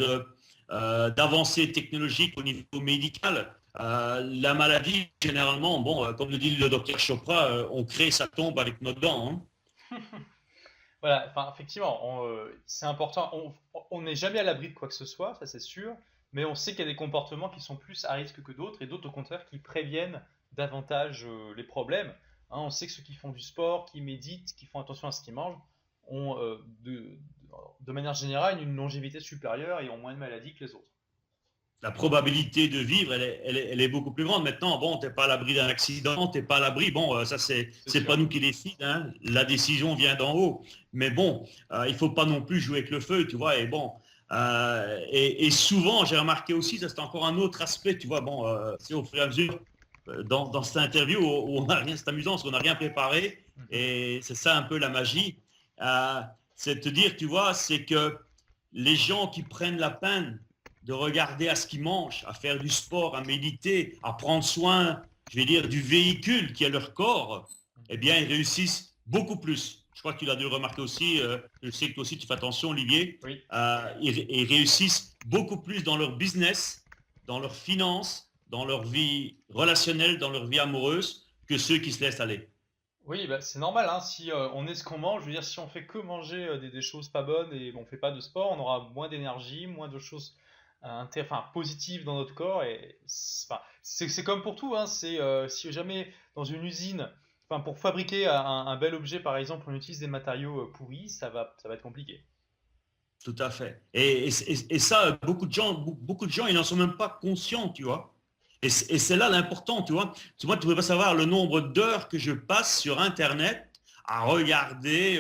Speaker 2: d'avancées technologiques au niveau médical. La maladie, généralement, bon, comme le dit le docteur Chopra, on crée sa tombe avec nos dents. Hein.
Speaker 1: Voilà, enfin, effectivement, c'est important. On n'est jamais à l'abri de quoi que ce soit, ça c'est sûr, mais on sait qu'il y a des comportements qui sont plus à risque que d'autres et d'autres au contraire qui préviennent davantage les problèmes. Hein, on sait que ceux qui font du sport, qui méditent, qui font attention à ce qu'ils mangent, ont de manière générale, une longévité supérieure et ont moins de maladies que les autres.
Speaker 2: La probabilité de vivre, elle est beaucoup plus grande. Maintenant, bon, tu n'es pas à l'abri d'un accident, tu n'es pas à l'abri. Bon, ça, c'est pas nous qui décide. Hein. La décision vient d'en haut. Mais bon, il ne faut pas non plus jouer avec le feu, tu vois. Et bon, et souvent, j'ai remarqué aussi, ça c'est encore un autre aspect, tu vois. Bon, c'est au fur et à mesure, dans cette interview où on n'a rien, c'est amusant, parce qu'on n'a rien préparé. Et c'est ça un peu la magie. C'est de te dire, tu vois, c'est que les gens qui prennent la peine de regarder à ce qu'ils mangent, à faire du sport, à méditer, à prendre soin, je vais dire, du véhicule qui est leur corps, eh bien, ils réussissent beaucoup plus. Je crois que tu l'as dû remarquer aussi, je sais que toi aussi tu fais attention, Olivier,
Speaker 1: Oui.
Speaker 2: Ils réussissent beaucoup plus dans leur business, dans leurs finances, dans leur vie relationnelle, dans leur vie amoureuse, que ceux qui se laissent aller.
Speaker 1: Oui, bah, c'est normal, hein, si on est ce qu'on mange, je veux dire, si on fait que manger des choses pas bonnes et on fait pas de sport, on aura moins d'énergie, moins de choses enfin, positives dans notre corps. Et enfin, c'est comme pour tout, hein, si jamais dans une usine, enfin, pour fabriquer un bel objet, par exemple, on utilise des matériaux pourris, ça va être compliqué.
Speaker 2: Tout à fait. Et ça, beaucoup de gens, ils n'en sont même pas conscients, tu vois. Et c'est là l'important, tu vois. Moi, tu ne peux pas savoir le nombre d'heures que je passe sur Internet à regarder,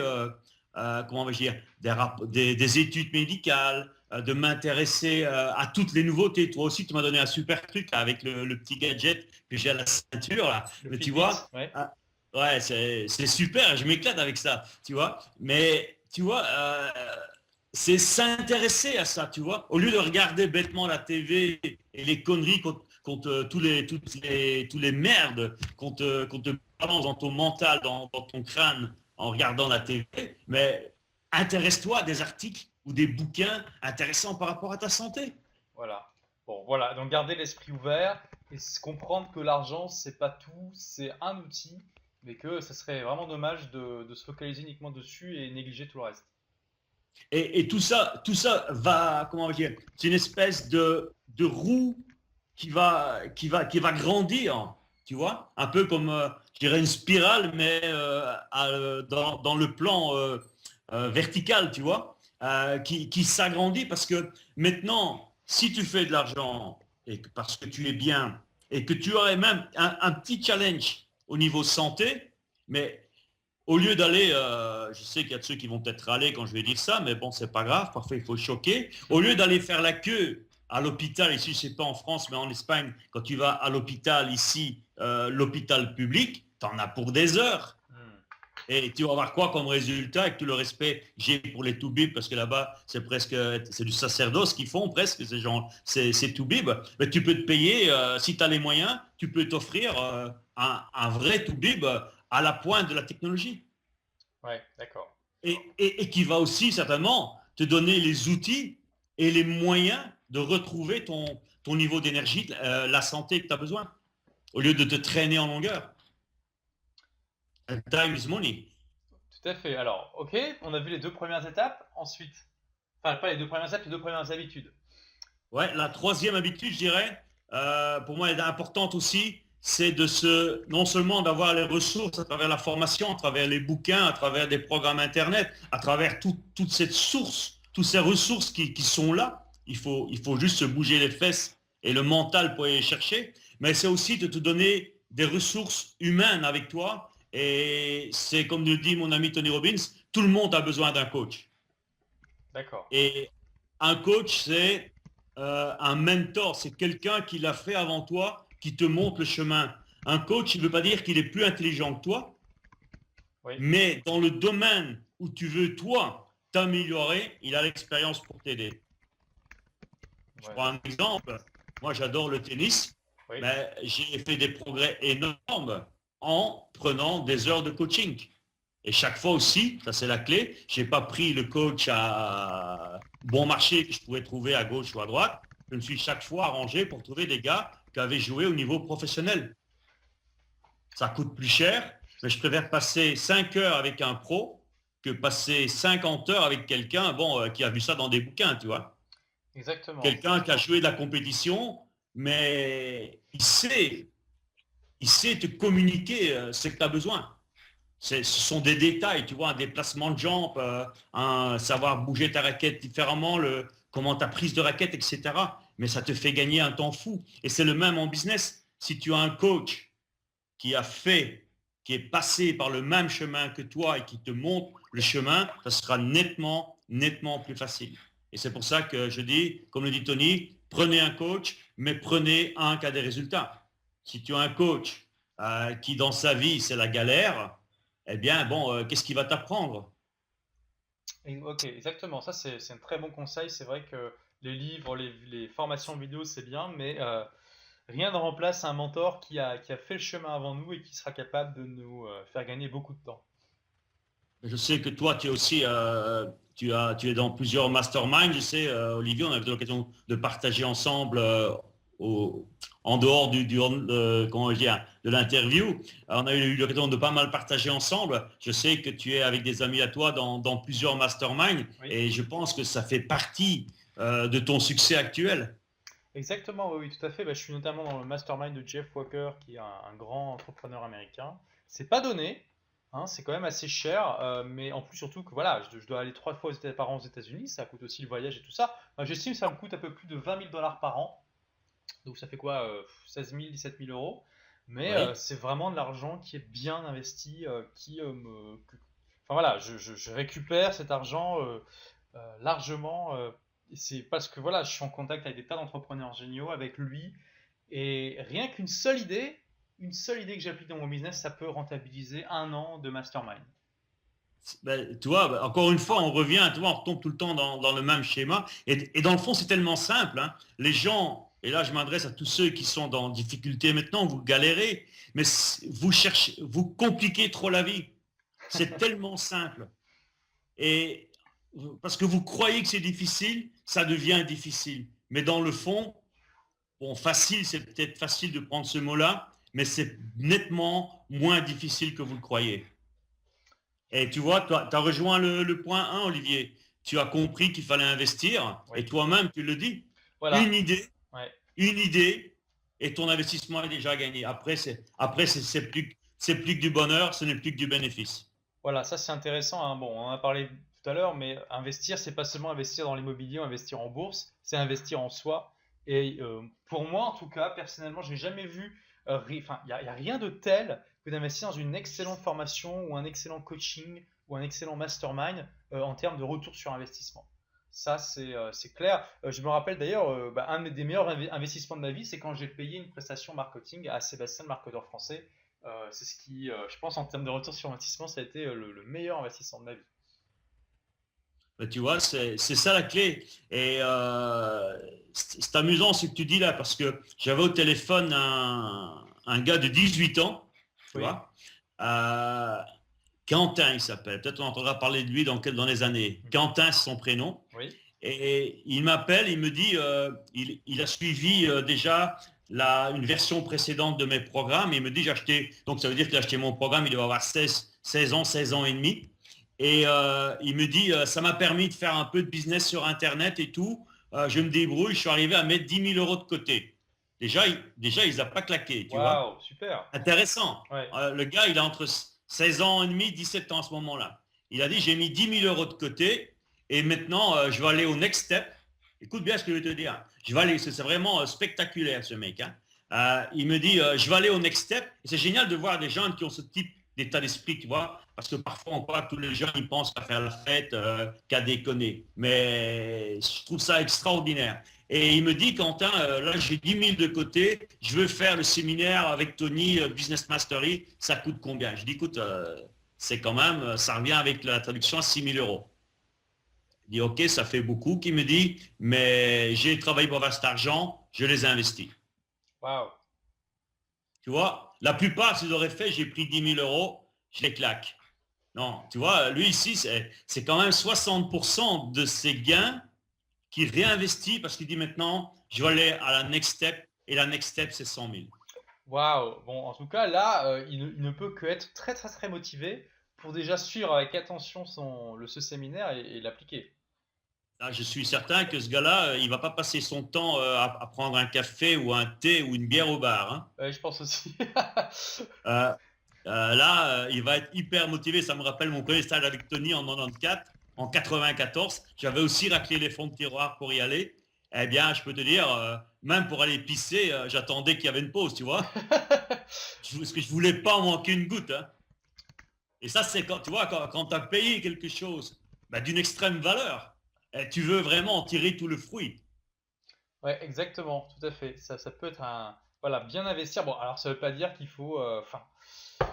Speaker 2: comment vais-je dire, des études médicales, de m'intéresser à toutes les nouveautés. Toi aussi, tu m'as donné un super truc avec le petit gadget que j'ai à la ceinture, là.
Speaker 1: Le
Speaker 2: Mais tu
Speaker 1: Fitbit,
Speaker 2: vois,
Speaker 1: ouais.
Speaker 2: ouais, c'est super, je m'éclate avec ça, tu vois. Mais, tu vois, c'est s'intéresser à ça, tu vois. Au lieu de regarder bêtement la TV et les conneries contre tous les merdes qu'on te balance dans ton mental, dans ton crâne en regardant la TV, mais intéresse-toi à des articles ou des bouquins intéressants par rapport à ta santé.
Speaker 1: Voilà. Bon, voilà. Donc garder l'esprit ouvert et comprendre que l'argent, c'est pas tout, c'est un outil, mais que ça serait vraiment dommage de se focaliser uniquement dessus et négliger tout le reste.
Speaker 2: Et tout ça va, comment on va dire, c'est une espèce de roue qui va grandir, tu vois, un peu comme, je dirais, une spirale, mais dans le plan vertical, tu vois, qui s'agrandit parce que maintenant, si tu fais de l'argent et parce que tu es bien et que tu aurais même un petit challenge au niveau santé, mais au lieu d'aller, je sais qu'il y a de ceux qui vont peut-être râler quand je vais dire ça, mais bon, c'est pas grave, parfois il faut choquer. Au lieu d'aller faire la queue à l'hôpital, ici, je sais pas en France, mais en Espagne, quand tu vas à l'hôpital ici, l'hôpital public, tu en as pour des heures.
Speaker 1: Hmm.
Speaker 2: Et tu vas voir quoi comme résultat, avec tout le respect que j'ai pour les toubibs, parce que là-bas, c'est du sacerdoce qu'ils font presque, ces gens, c'est toubib. Mais tu peux te payer, si tu as les moyens, tu peux t'offrir un vrai toubib à la pointe de la technologie.
Speaker 1: Ouais, d'accord.
Speaker 2: Et qui va aussi certainement te donner les outils et les moyens de retrouver ton niveau d'énergie, la santé que tu as besoin, au lieu de te traîner en longueur. And time is money.
Speaker 1: Tout à fait. Alors, ok, on a vu les deux premières étapes. Ensuite, enfin, pas les deux premières étapes, les deux premières habitudes.
Speaker 2: Ouais, la troisième habitude, je dirais, pour moi, elle est importante aussi, c'est non seulement d'avoir les ressources à travers la formation, à travers les bouquins, à travers des programmes Internet, à travers toute cette source, toutes ces ressources qui sont là. Il faut juste se bouger les fesses et le mental pour aller les chercher. Mais c'est aussi de te donner des ressources humaines avec toi. Et c'est comme le dit mon ami Tony Robbins, tout le monde a besoin d'un coach.
Speaker 1: D'accord.
Speaker 2: Et un coach, c'est un mentor, c'est quelqu'un qui l'a fait avant toi, qui te montre le chemin. Un coach, il ne veut pas dire qu'il est plus intelligent que toi,
Speaker 1: Oui.
Speaker 2: mais dans le domaine où tu veux, toi, t'améliorer, il a l'expérience pour t'aider. Je
Speaker 1: Ouais.
Speaker 2: prends un exemple. Moi, j'adore le tennis,
Speaker 1: Oui.
Speaker 2: mais j'ai fait des progrès énormes en prenant des heures de coaching. Et chaque fois aussi, ça c'est la clé, je n'ai pas pris le coach à bon marché que je pouvais trouver à gauche ou à droite. Je me suis chaque fois arrangé pour trouver des gars qui avaient joué au niveau professionnel. Ça coûte plus cher, mais je préfère passer 5 heures avec un pro que passer 50 heures avec quelqu'un qui a vu ça dans des bouquins, tu vois.
Speaker 1: Exactement.
Speaker 2: Quelqu'un qui a joué de la compétition, mais il sait te communiquer ce que tu as besoin. Ce sont des détails, tu vois, un déplacement de jambes, un savoir bouger ta raquette différemment, comment ta prise de raquette, etc. Mais ça te fait gagner un temps fou. Et c'est le même en business. Si tu as un coach qui a fait, qui est passé par le même chemin que toi et qui te montre le chemin, ça sera nettement, nettement plus facile. Et c'est pour ça que je dis, comme le dit Tony, prenez un coach, mais prenez un qui a des résultats. Si tu as un coach qui dans sa vie c'est la galère, eh bien bon, qu'est-ce qu'il va t'apprendre?
Speaker 1: Ok, exactement. Ça, c'est un très bon conseil. C'est vrai que les livres, les formations vidéo, c'est bien, mais rien ne remplace un mentor qui a fait le chemin avant nous et qui sera capable de nous faire gagner beaucoup de temps.
Speaker 2: Je sais que toi, tu es aussi, tu es dans plusieurs masterminds. Je sais, Olivier, on a eu l'occasion de partager ensemble au- en dehors comment dire, de l'interview. On a eu l'occasion de pas mal partager ensemble. Je sais que tu es avec des amis à toi dans plusieurs masterminds
Speaker 1: Oui,
Speaker 2: et je pense que ça fait partie de ton succès actuel.
Speaker 1: exactement, oui, oui, tout à fait. Bah, je suis notamment dans le mastermind de Jeff Walker, qui est un grand entrepreneur américain. C'est pas donné, hein, c'est quand même assez cher, mais en plus surtout que voilà, je dois aller 3 fois par an aux États-Unis, ça coûte aussi le voyage et tout ça. J'estime que ça me coûte un peu plus de 20 000 dollars par an. Donc ça fait quoi 16 000, 17 000 euros. Mais
Speaker 2: Oui.
Speaker 1: c'est vraiment de l'argent qui est bien investi, enfin voilà, je récupère cet argent largement. Et c'est parce que voilà, je suis en contact avec des tas d'entrepreneurs géniaux, avec lui. Et rien qu'une une seule idée que j'applique dans mon business, ça peut rentabiliser un an de mastermind.
Speaker 2: Ben, tu vois, ben, encore une fois, on revient, tu vois, on retombe tout le temps dans le même schéma. Et dans le fond, c'est tellement simple, hein. Les gens, et là je m'adresse à tous ceux qui sont dans difficulté maintenant, vous galérez, mais vous cherchez, vous compliquez trop la vie. C'est tellement simple. Et parce que vous croyez que c'est difficile, ça devient difficile. Mais dans le fond, bon, facile, c'est peut-être facile de prendre ce mot-là, mais c'est nettement moins difficile que vous le croyez. Et tu vois, tu as rejoint le point 1, Olivier. Tu as compris qu'il fallait investir et
Speaker 1: Oui,
Speaker 2: toi-même, tu le dis.
Speaker 1: voilà.
Speaker 2: Une idée,
Speaker 1: Ouais.
Speaker 2: une idée et ton investissement est déjà gagné. C'est plus que du bonheur, ce n'est plus que du bénéfice.
Speaker 1: Voilà, ça c'est intéressant, hein. Bon, on en a parlé tout à l'heure, mais investir, c'est pas seulement investir dans l'immobilier ou investir en bourse, c'est investir en soi. Et pour moi, en tout cas, personnellement, j'ai jamais vu, enfin, y a rien de tel que d'investir dans une excellente formation ou un excellent coaching ou un excellent mastermind en termes de retour sur investissement. Ça, c'est clair. Je me rappelle d'ailleurs, bah, des meilleurs investissements de ma vie, c'est quand j'ai payé une prestation marketing à Sébastien, le marketeur français. C'est ce qui, je pense, en termes de retour sur investissement, ça a été le meilleur investissement de ma vie.
Speaker 2: Ben, tu vois, c'est ça la clé. Et c'est amusant ce que tu dis là, parce que j'avais au téléphone un gars de 18 ans, tu
Speaker 1: Oui,
Speaker 2: vois, euh, Quentin il s'appelle, peut-être on entendra parler de lui dans les années.
Speaker 1: mhm,
Speaker 2: Quentin c'est son prénom.
Speaker 1: oui,
Speaker 2: Et il m'appelle, il me dit, il a suivi déjà une version précédente de mes programmes. Il me dit, j'ai acheté, donc ça veut dire qu'il a acheté mon programme, il doit avoir 16 ans et demi. Et il me dit, ça m'a permis de faire un peu de business sur Internet et tout. Je me débrouille, je suis arrivé à mettre 10 000 € de côté. Déjà, il n'a pas claqué, tu vois.
Speaker 1: waouh, super.
Speaker 2: Intéressant.
Speaker 1: Ouais,
Speaker 2: Le gars, il a entre 16 ans et demi, 17 ans à ce moment-là. Il a dit, j'ai mis 10 000 € de côté et maintenant, je vais aller au next step. Écoute bien ce que je vais te dire. Je vais aller, c'est vraiment spectaculaire ce mec, hein. Il me dit, je vais aller au next step. Et c'est génial de voir des gens qui ont ce type d'état d'esprit, tu vois, parce que parfois on croit que tous les gens ils pensent qu'à faire la fête, qu'à déconner. Mais je trouve ça extraordinaire. Et il me dit, Quentin, là j'ai 10 000 de côté, je veux faire le séminaire avec Tony, Business Mastery, ça coûte combien? Je dis, écoute, c'est quand même, ça revient avec la traduction à 6 000 €. Il dit, ok, ça fait beaucoup, qui me dit, mais j'ai travaillé pour avoir cet argent, je les ai investis.
Speaker 1: waouh.
Speaker 2: Tu vois, la plupart, s'ils auraient fait, j'ai pris 10 000 €, je les claque. Non, tu vois, lui ici, c'est quand même 60% de ses gains qu'il réinvestit parce qu'il dit maintenant, je vais aller à la next step et la next step, c'est 100 000.
Speaker 1: Waouh. Bon, en tout cas, là, il ne peut que être très, très, très motivé pour déjà suivre avec attention ce séminaire et l'appliquer.
Speaker 2: Là, je suis certain que ce gars-là, il ne va pas passer son temps à prendre un café ou un thé ou une bière au bar, hein.
Speaker 1: Ouais, je pense aussi.
Speaker 2: Euh, Là, il va être hyper motivé. Ça me rappelle mon premier stage avec Tony en 94. En 94, j'avais aussi raclé les fonds de tiroir pour y aller. Eh bien, je peux te dire, même pour aller pisser, j'attendais qu'il y avait une pause, tu vois. Parce que je voulais pas en manquer une goutte, hein. Et ça, c'est quand tu vois, quand tu as payé quelque chose bah, d'une extrême valeur, tu veux vraiment en tirer tout le fruit.
Speaker 1: Ouais, exactement, tout à fait. Ça peut être un. Voilà, bien investir. Bon, alors ça veut pas dire qu'il faut. Enfin,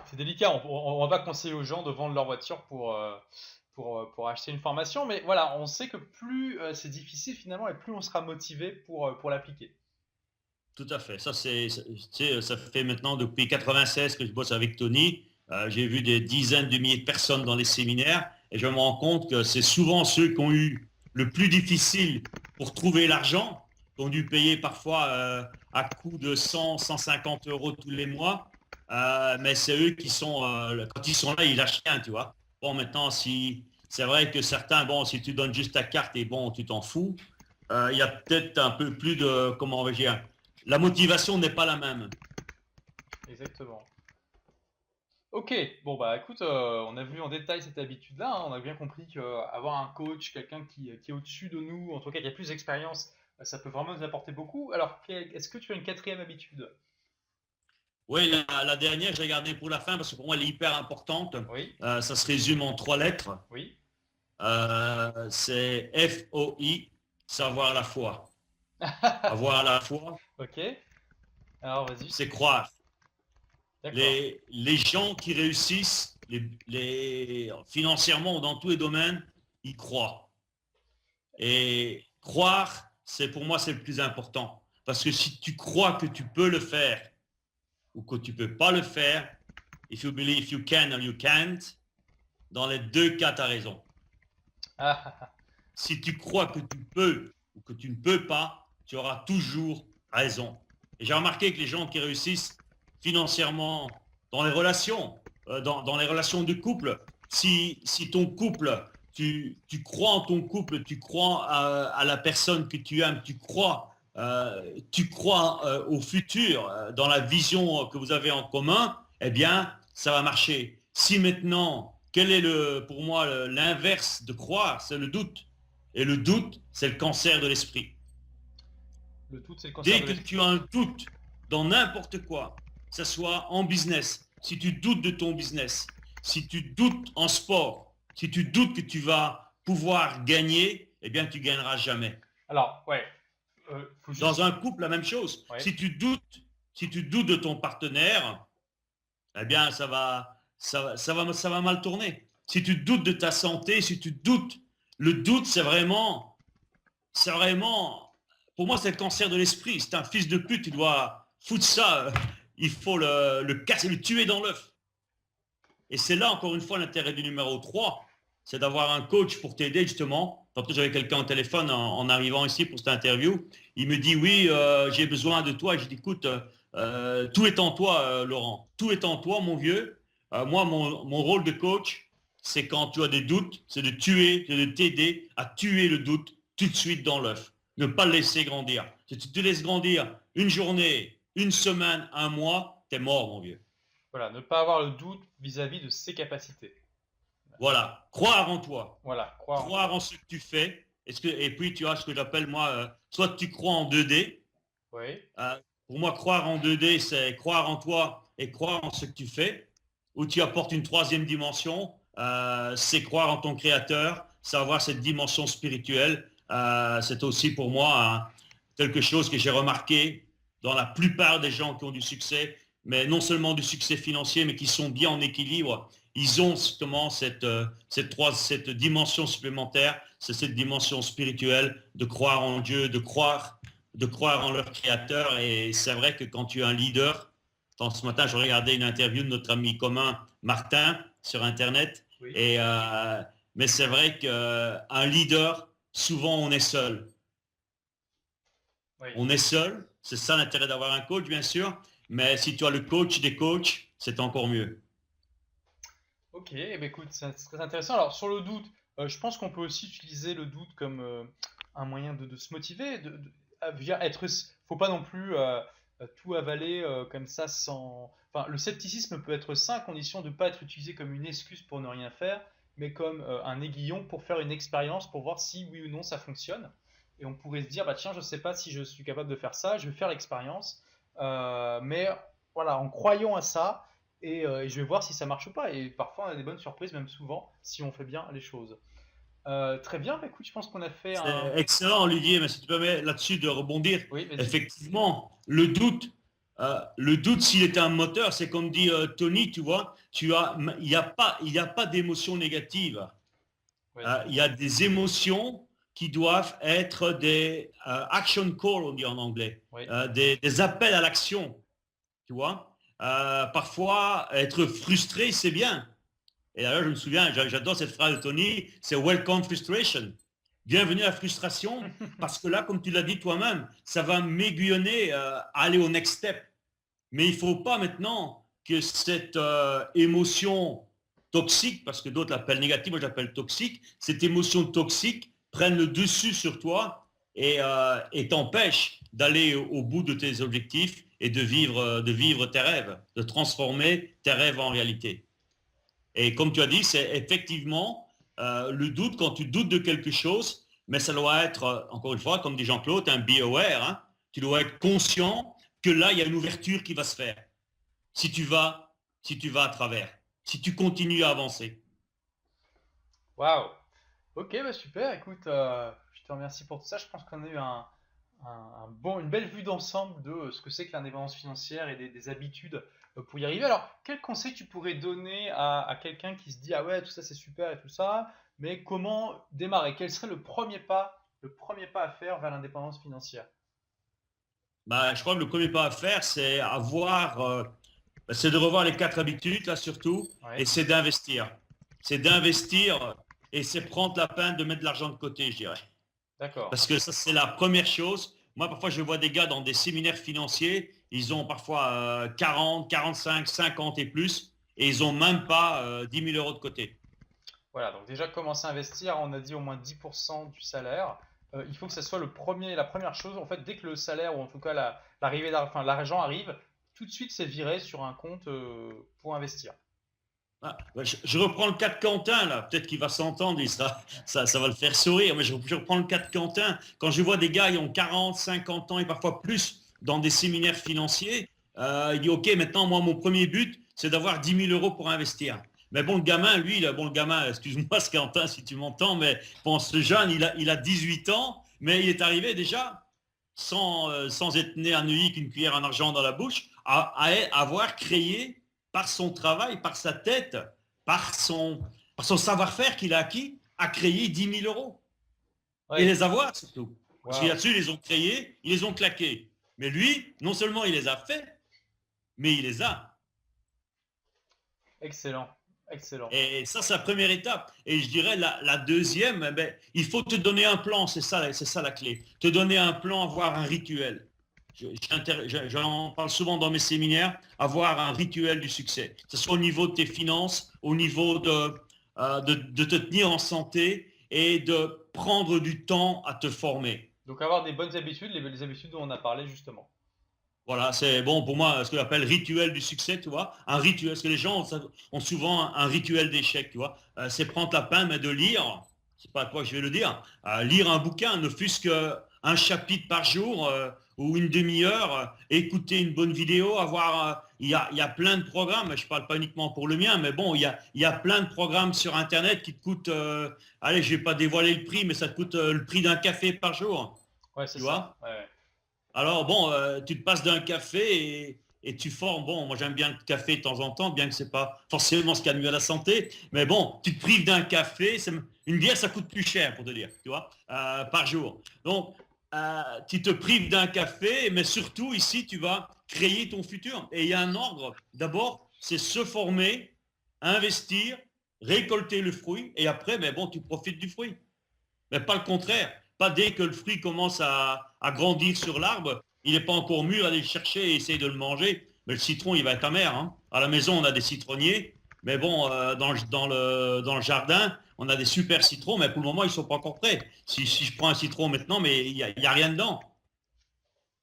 Speaker 1: c'est délicat. On va pas conseiller aux gens de vendre leur voiture pour acheter une formation, mais voilà, on sait que plus c'est difficile finalement et plus on sera motivé pour l'appliquer.
Speaker 2: Tout à fait. Ça fait maintenant depuis 96 que je bosse avec Tony. J'ai vu des dizaines de milliers de personnes dans les séminaires et je me rends compte que c'est souvent ceux qui ont eu le plus difficile pour trouver l'argent, qui ont dû payer parfois à coût de 100, 150 euros tous les mois. Mais c'est eux qui sont, quand ils sont là, ils lâchent rien, tu vois. Bon, maintenant, si c'est vrai que certains, bon, si tu donnes juste ta carte et bon, tu t'en fous, il y a peut-être un peu plus de, comment on va dire, la motivation n'est pas la même.
Speaker 1: Exactement. Ok, bon bah écoute, on a vu en détail cette habitude-là, hein. On a bien compris qu'avoir un coach, quelqu'un qui est au-dessus de nous, en tout cas qui a plus d'expérience, ça peut vraiment nous apporter beaucoup. Alors, est-ce que tu as une quatrième habitude?
Speaker 2: Oui, la dernière, j'ai gardé pour la fin parce que pour moi, elle est hyper importante.
Speaker 1: Oui,
Speaker 2: Ça se résume en 3 lettres.
Speaker 1: oui.
Speaker 2: C'est FOI, savoir la foi. Avoir la foi,
Speaker 1: Ok, alors vas-y,
Speaker 2: c'est croire.
Speaker 1: d'accord.
Speaker 2: Les gens qui réussissent financièrement ou dans tous les domaines, ils croient. Et croire, pour moi, c'est le plus important. Parce que si tu crois que tu peux le faire ou que tu ne peux pas le faire, if you believe you can or you can't, dans les deux cas, tu as raison.
Speaker 1: Ah,
Speaker 2: Si tu crois que tu peux ou que tu ne peux pas, tu auras toujours raison. Et j'ai remarqué que les gens qui réussissent financièrement dans les relations, dans les relations de couple, si ton couple, tu crois en ton couple, tu crois à la personne que tu aimes, tu crois au futur, dans la vision que vous avez en commun, eh bien, ça va marcher. Si maintenant, quel est pour moi l'inverse de croire? C'est le doute. Et le doute, c'est le cancer de l'esprit.
Speaker 1: le tout c'est le cancer
Speaker 2: Dès
Speaker 1: de
Speaker 2: que
Speaker 1: l'esprit.
Speaker 2: tu as un doute dans n'importe quoi, que ce soit en business, si tu doutes de ton business, si tu doutes en sport, si tu doutes que tu vas pouvoir gagner, eh bien, tu gagneras jamais.
Speaker 1: Alors, ouais, faut
Speaker 2: Dans
Speaker 1: juste.
Speaker 2: un couple, la même chose.
Speaker 1: Ouais.
Speaker 2: Si tu doutes de ton partenaire, eh bien, ça va mal tourner. Si tu doutes de ta santé, si tu doutes, le doute, c'est vraiment, pour moi, c'est le cancer de l'esprit. C'est un fils de pute, tu dois foutre ça. Il faut le casser, le tuer dans l'œuf. Et c'est là, encore une fois, l'intérêt du numéro 3, c'est d'avoir un coach pour t'aider, justement. Tantôt, j'avais quelqu'un au téléphone en arrivant ici pour cette interview. Il me dit, oui, j'ai besoin de toi. Et je dis, écoute, tout est en toi, Laurent. Tout est en toi, mon vieux. Moi, mon rôle de coach, c'est quand tu as des doutes, c'est de t'aider à tuer le doute tout de suite dans l'œuf. Ne pas le laisser grandir. Si tu te laisses grandir une journée, une semaine, un mois, t'es mort, mon vieux.
Speaker 1: Voilà, ne pas avoir le doute vis-à-vis de ses capacités.
Speaker 2: Voilà, croire en toi,
Speaker 1: Voilà, croire en
Speaker 2: croire
Speaker 1: toi.
Speaker 2: en ce que tu fais. Et puis, tu as ce que j'appelle, moi, soit tu crois en 2D.
Speaker 1: Oui,
Speaker 2: euh, pour moi, croire en 2D, c'est croire en toi et croire en ce que tu fais. Ou tu apportes une troisième dimension, c'est croire en ton créateur, c'est avoir cette dimension spirituelle. C'est aussi pour moi quelque chose que j'ai remarqué dans la plupart des gens qui ont du succès, mais non seulement du succès financier, mais qui sont bien en équilibre. Ils ont justement cette dimension supplémentaire, c'est cette dimension spirituelle de croire en Dieu, de croire en leur créateur. Et c'est vrai que quand tu es un leader, ce matin, je regardais une interview de notre ami commun Martin sur Internet.
Speaker 1: oui,
Speaker 2: Mais c'est vrai qu'un leader, souvent, on est seul.
Speaker 1: oui.
Speaker 2: On est seul. C'est ça l'intérêt d'avoir un coach, bien sûr. Mais si tu as le coach des coachs, c'est encore mieux.
Speaker 1: Ok, eh ben écoute, c'est très intéressant. Alors, sur le doute, je pense qu'on peut aussi utiliser le doute comme un moyen de se motiver. Faut pas non plus tout avaler comme ça sans. Enfin, le scepticisme peut être sain à condition de ne pas être utilisé comme une excuse pour ne rien faire, mais comme un aiguillon pour faire une expérience pour voir si oui ou non ça fonctionne. Et on pourrait se dire, bah tiens, je sais pas si je suis capable de faire ça, je vais faire l'expérience. Mais voilà, en croyant à ça, et je vais voir si ça marche ou pas. Et parfois, on a des bonnes surprises, même souvent, si on fait bien les choses. Très bien, bah, écoute, je pense qu'on a fait
Speaker 2: C'est
Speaker 1: un.
Speaker 2: excellent, Olivier, mais si tu permets là-dessus de rebondir,
Speaker 1: Oui, vas-y.
Speaker 2: effectivement, le doute s'il est un moteur, c'est comme dit Tony, tu vois, il y a pas d'émotion négative.
Speaker 1: Vas-y.
Speaker 2: Il y a des émotions qui doivent être des action call, on dit en anglais,
Speaker 1: Oui.
Speaker 2: des appels à l'action, tu vois. Parfois, être frustré, c'est bien. Et d'ailleurs, je me souviens, j'adore cette phrase de Tony, c'est welcome frustration. Bienvenue à la frustration, parce que là, comme tu l'as dit toi-même, ça va m'aiguillonner à aller au next step. Mais il ne faut pas maintenant que cette émotion toxique, parce que d'autres l'appellent négative, moi j'appelle toxique, cette émotion toxique prenne le dessus sur toi et t'empêche d'aller au bout de tes objectifs et de vivre tes rêves, de transformer tes rêves en réalité. Et comme tu as dit, c'est effectivement le doute, quand tu doutes de quelque chose, mais ça doit être, encore une fois, comme dit Jean-Claude, un be aware, hein, tu dois être conscient que là, il y a une ouverture qui va se faire. Si tu vas, si tu vas à travers, si tu continues à avancer.
Speaker 1: Waouh. Ok, bah super. Écoute, je te remercie pour tout ça. Je pense qu'on a eu une belle vue d'ensemble de ce que c'est que l'indépendance financière et des habitudes pour y arriver. Alors, quel conseil tu pourrais donner à quelqu'un qui se dit ah ouais, tout ça c'est super et tout ça, mais comment démarrer? Quel serait le premier pas à faire vers l'indépendance financière?
Speaker 2: Bah, je crois que le premier pas à faire, c'est de revoir les 4 habitudes, là surtout, et
Speaker 1: Ouais,
Speaker 2: c'est d'investir. C'est d'investir et c'est prendre la peine de mettre de l'argent de côté, je dirais.
Speaker 1: d'accord.
Speaker 2: Parce que ça, c'est la première chose. Moi, parfois, je vois des gars dans des séminaires financiers, ils ont parfois 40, 45, 50 et plus, et ils n'ont même pas 10 000 euros de côté.
Speaker 1: Voilà, donc déjà commencer à investir, on a dit au moins 10% du salaire. Il faut que ça soit la première chose. En fait, dès que le salaire, ou en tout cas enfin, l'argent arrive, tout de suite c'est viré sur un compte pour investir.
Speaker 2: Ah, bah, je reprends le cas de Quentin, là. Peut-être qu'il va s'entendre et ça va le faire sourire. Mais je reprends le cas de Quentin. Quand je vois des gars qui ont 40, 50 ans et parfois plus dans des séminaires financiers, il dit, OK, maintenant, moi, mon premier but, c'est d'avoir 10 000 euros pour investir. Mais bon, le gamin, lui, bon, le gamin, excuse-moi, ce Quentin, si tu m'entends, mais bon, ce jeune, il a 18 ans, mais il est arrivé déjà, sans être né à Neuilly qu'une cuillère en argent dans la bouche, à avoir créé par son travail, par sa tête, par son, par son savoir-faire qu'il a acquis, à créer 10 000 euros. Et
Speaker 1: Ouais,
Speaker 2: les avoir surtout. Parce qu'il y a
Speaker 1: waouh,
Speaker 2: dessus, ils les ont créés, ils les ont claqués. Mais lui, non seulement il les a fait, mais il les a.
Speaker 1: excellent, excellent.
Speaker 2: Et ça, c'est la première étape. Et je dirais la deuxième, eh ben, il faut te donner un plan, c'est ça la clé. Te donner un plan, avoir un rituel. J'en parle souvent dans mes séminaires, avoir un rituel du succès. Que ce soit au niveau de tes finances, au niveau de te tenir en santé et de prendre du temps à te former.
Speaker 1: Donc avoir des bonnes habitudes, les habitudes dont on a parlé justement.
Speaker 2: Voilà, c'est bon pour moi, ce que j'appelle rituel du succès, tu vois. Un rituel, parce que les gens ont souvent un rituel d'échec, tu vois. C'est prendre la peine de lire, c'est pas à toi que je vais le dire, lire un bouquin, ne fût-ce qu'un chapitre par jour ou une demi-heure, écouter une bonne vidéo, il y a plein de programmes, je parle pas uniquement pour le mien, mais bon, il y a plein de programmes sur Internet qui te coûtent, allez, je vais pas dévoiler le prix, mais ça te coûte le prix d'un café par jour,
Speaker 1: Ouais, c'est
Speaker 2: tu
Speaker 1: ça.
Speaker 2: vois.
Speaker 1: Ouais, ouais.
Speaker 2: Alors bon, tu te passes d'un café et tu formes. Bon, moi j'aime bien le café de temps en temps, bien que c'est pas forcément ce qu'il y a de mieux à la santé. Mais bon, tu te prives d'un café. Une bière, ça coûte plus cher pour te dire, tu vois, par jour. Donc, tu te prives d'un café, mais surtout ici, tu vas créer ton futur. Et il y a un ordre. D'abord, c'est se former, investir, récolter le fruit, et après, mais bon, tu profites du fruit. Mais pas le contraire. Pas dès que le fruit commence à grandir sur l'arbre, il n'est pas encore mûr, aller le chercher et essayer de le manger. Mais le citron, il va être amer, hein. À la maison, on a des citronniers, mais bon, dans le jardin, on a des super citrons, mais pour le moment, ils ne sont pas encore prêts. Si je prends un citron maintenant, mais il y a rien dedans.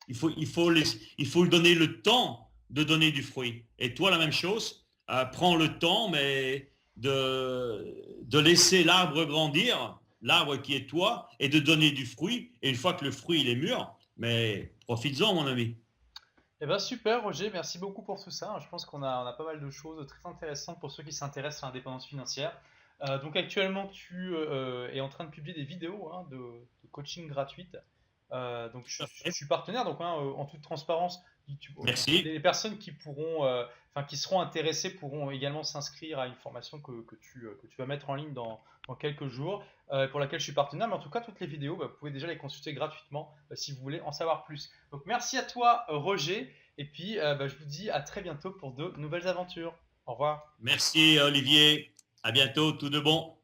Speaker 2: il faut lui donner le temps de donner du fruit. Et toi, la même chose, prends le temps, mais de laisser l'arbre grandir, l'arbre qui est toi, et de donner du fruit. Et une fois que le fruit il est mûr, mais profites-en, mon ami.
Speaker 1: Eh ben super Roger, merci beaucoup pour tout ça. Je pense qu'on a pas mal de choses très intéressantes pour ceux qui s'intéressent à l'indépendance financière. Donc actuellement tu es en train de publier des vidéos hein, de coaching gratuites. Donc je suis partenaire, donc hein, en toute transparence,
Speaker 2: Merci.
Speaker 1: les personnes qui pourront, enfin qui seront intéressées pourront également s'inscrire à une formation que tu vas mettre en ligne dans quelques jours, pour laquelle je suis partenaire. Mais en tout cas, toutes les vidéos, bah, vous pouvez déjà les consulter gratuitement si vous voulez en savoir plus. Donc merci à toi Roger, et puis bah, je vous dis à très bientôt pour de nouvelles aventures. Au revoir.
Speaker 2: Merci, Olivier. À bientôt. Tout de bon.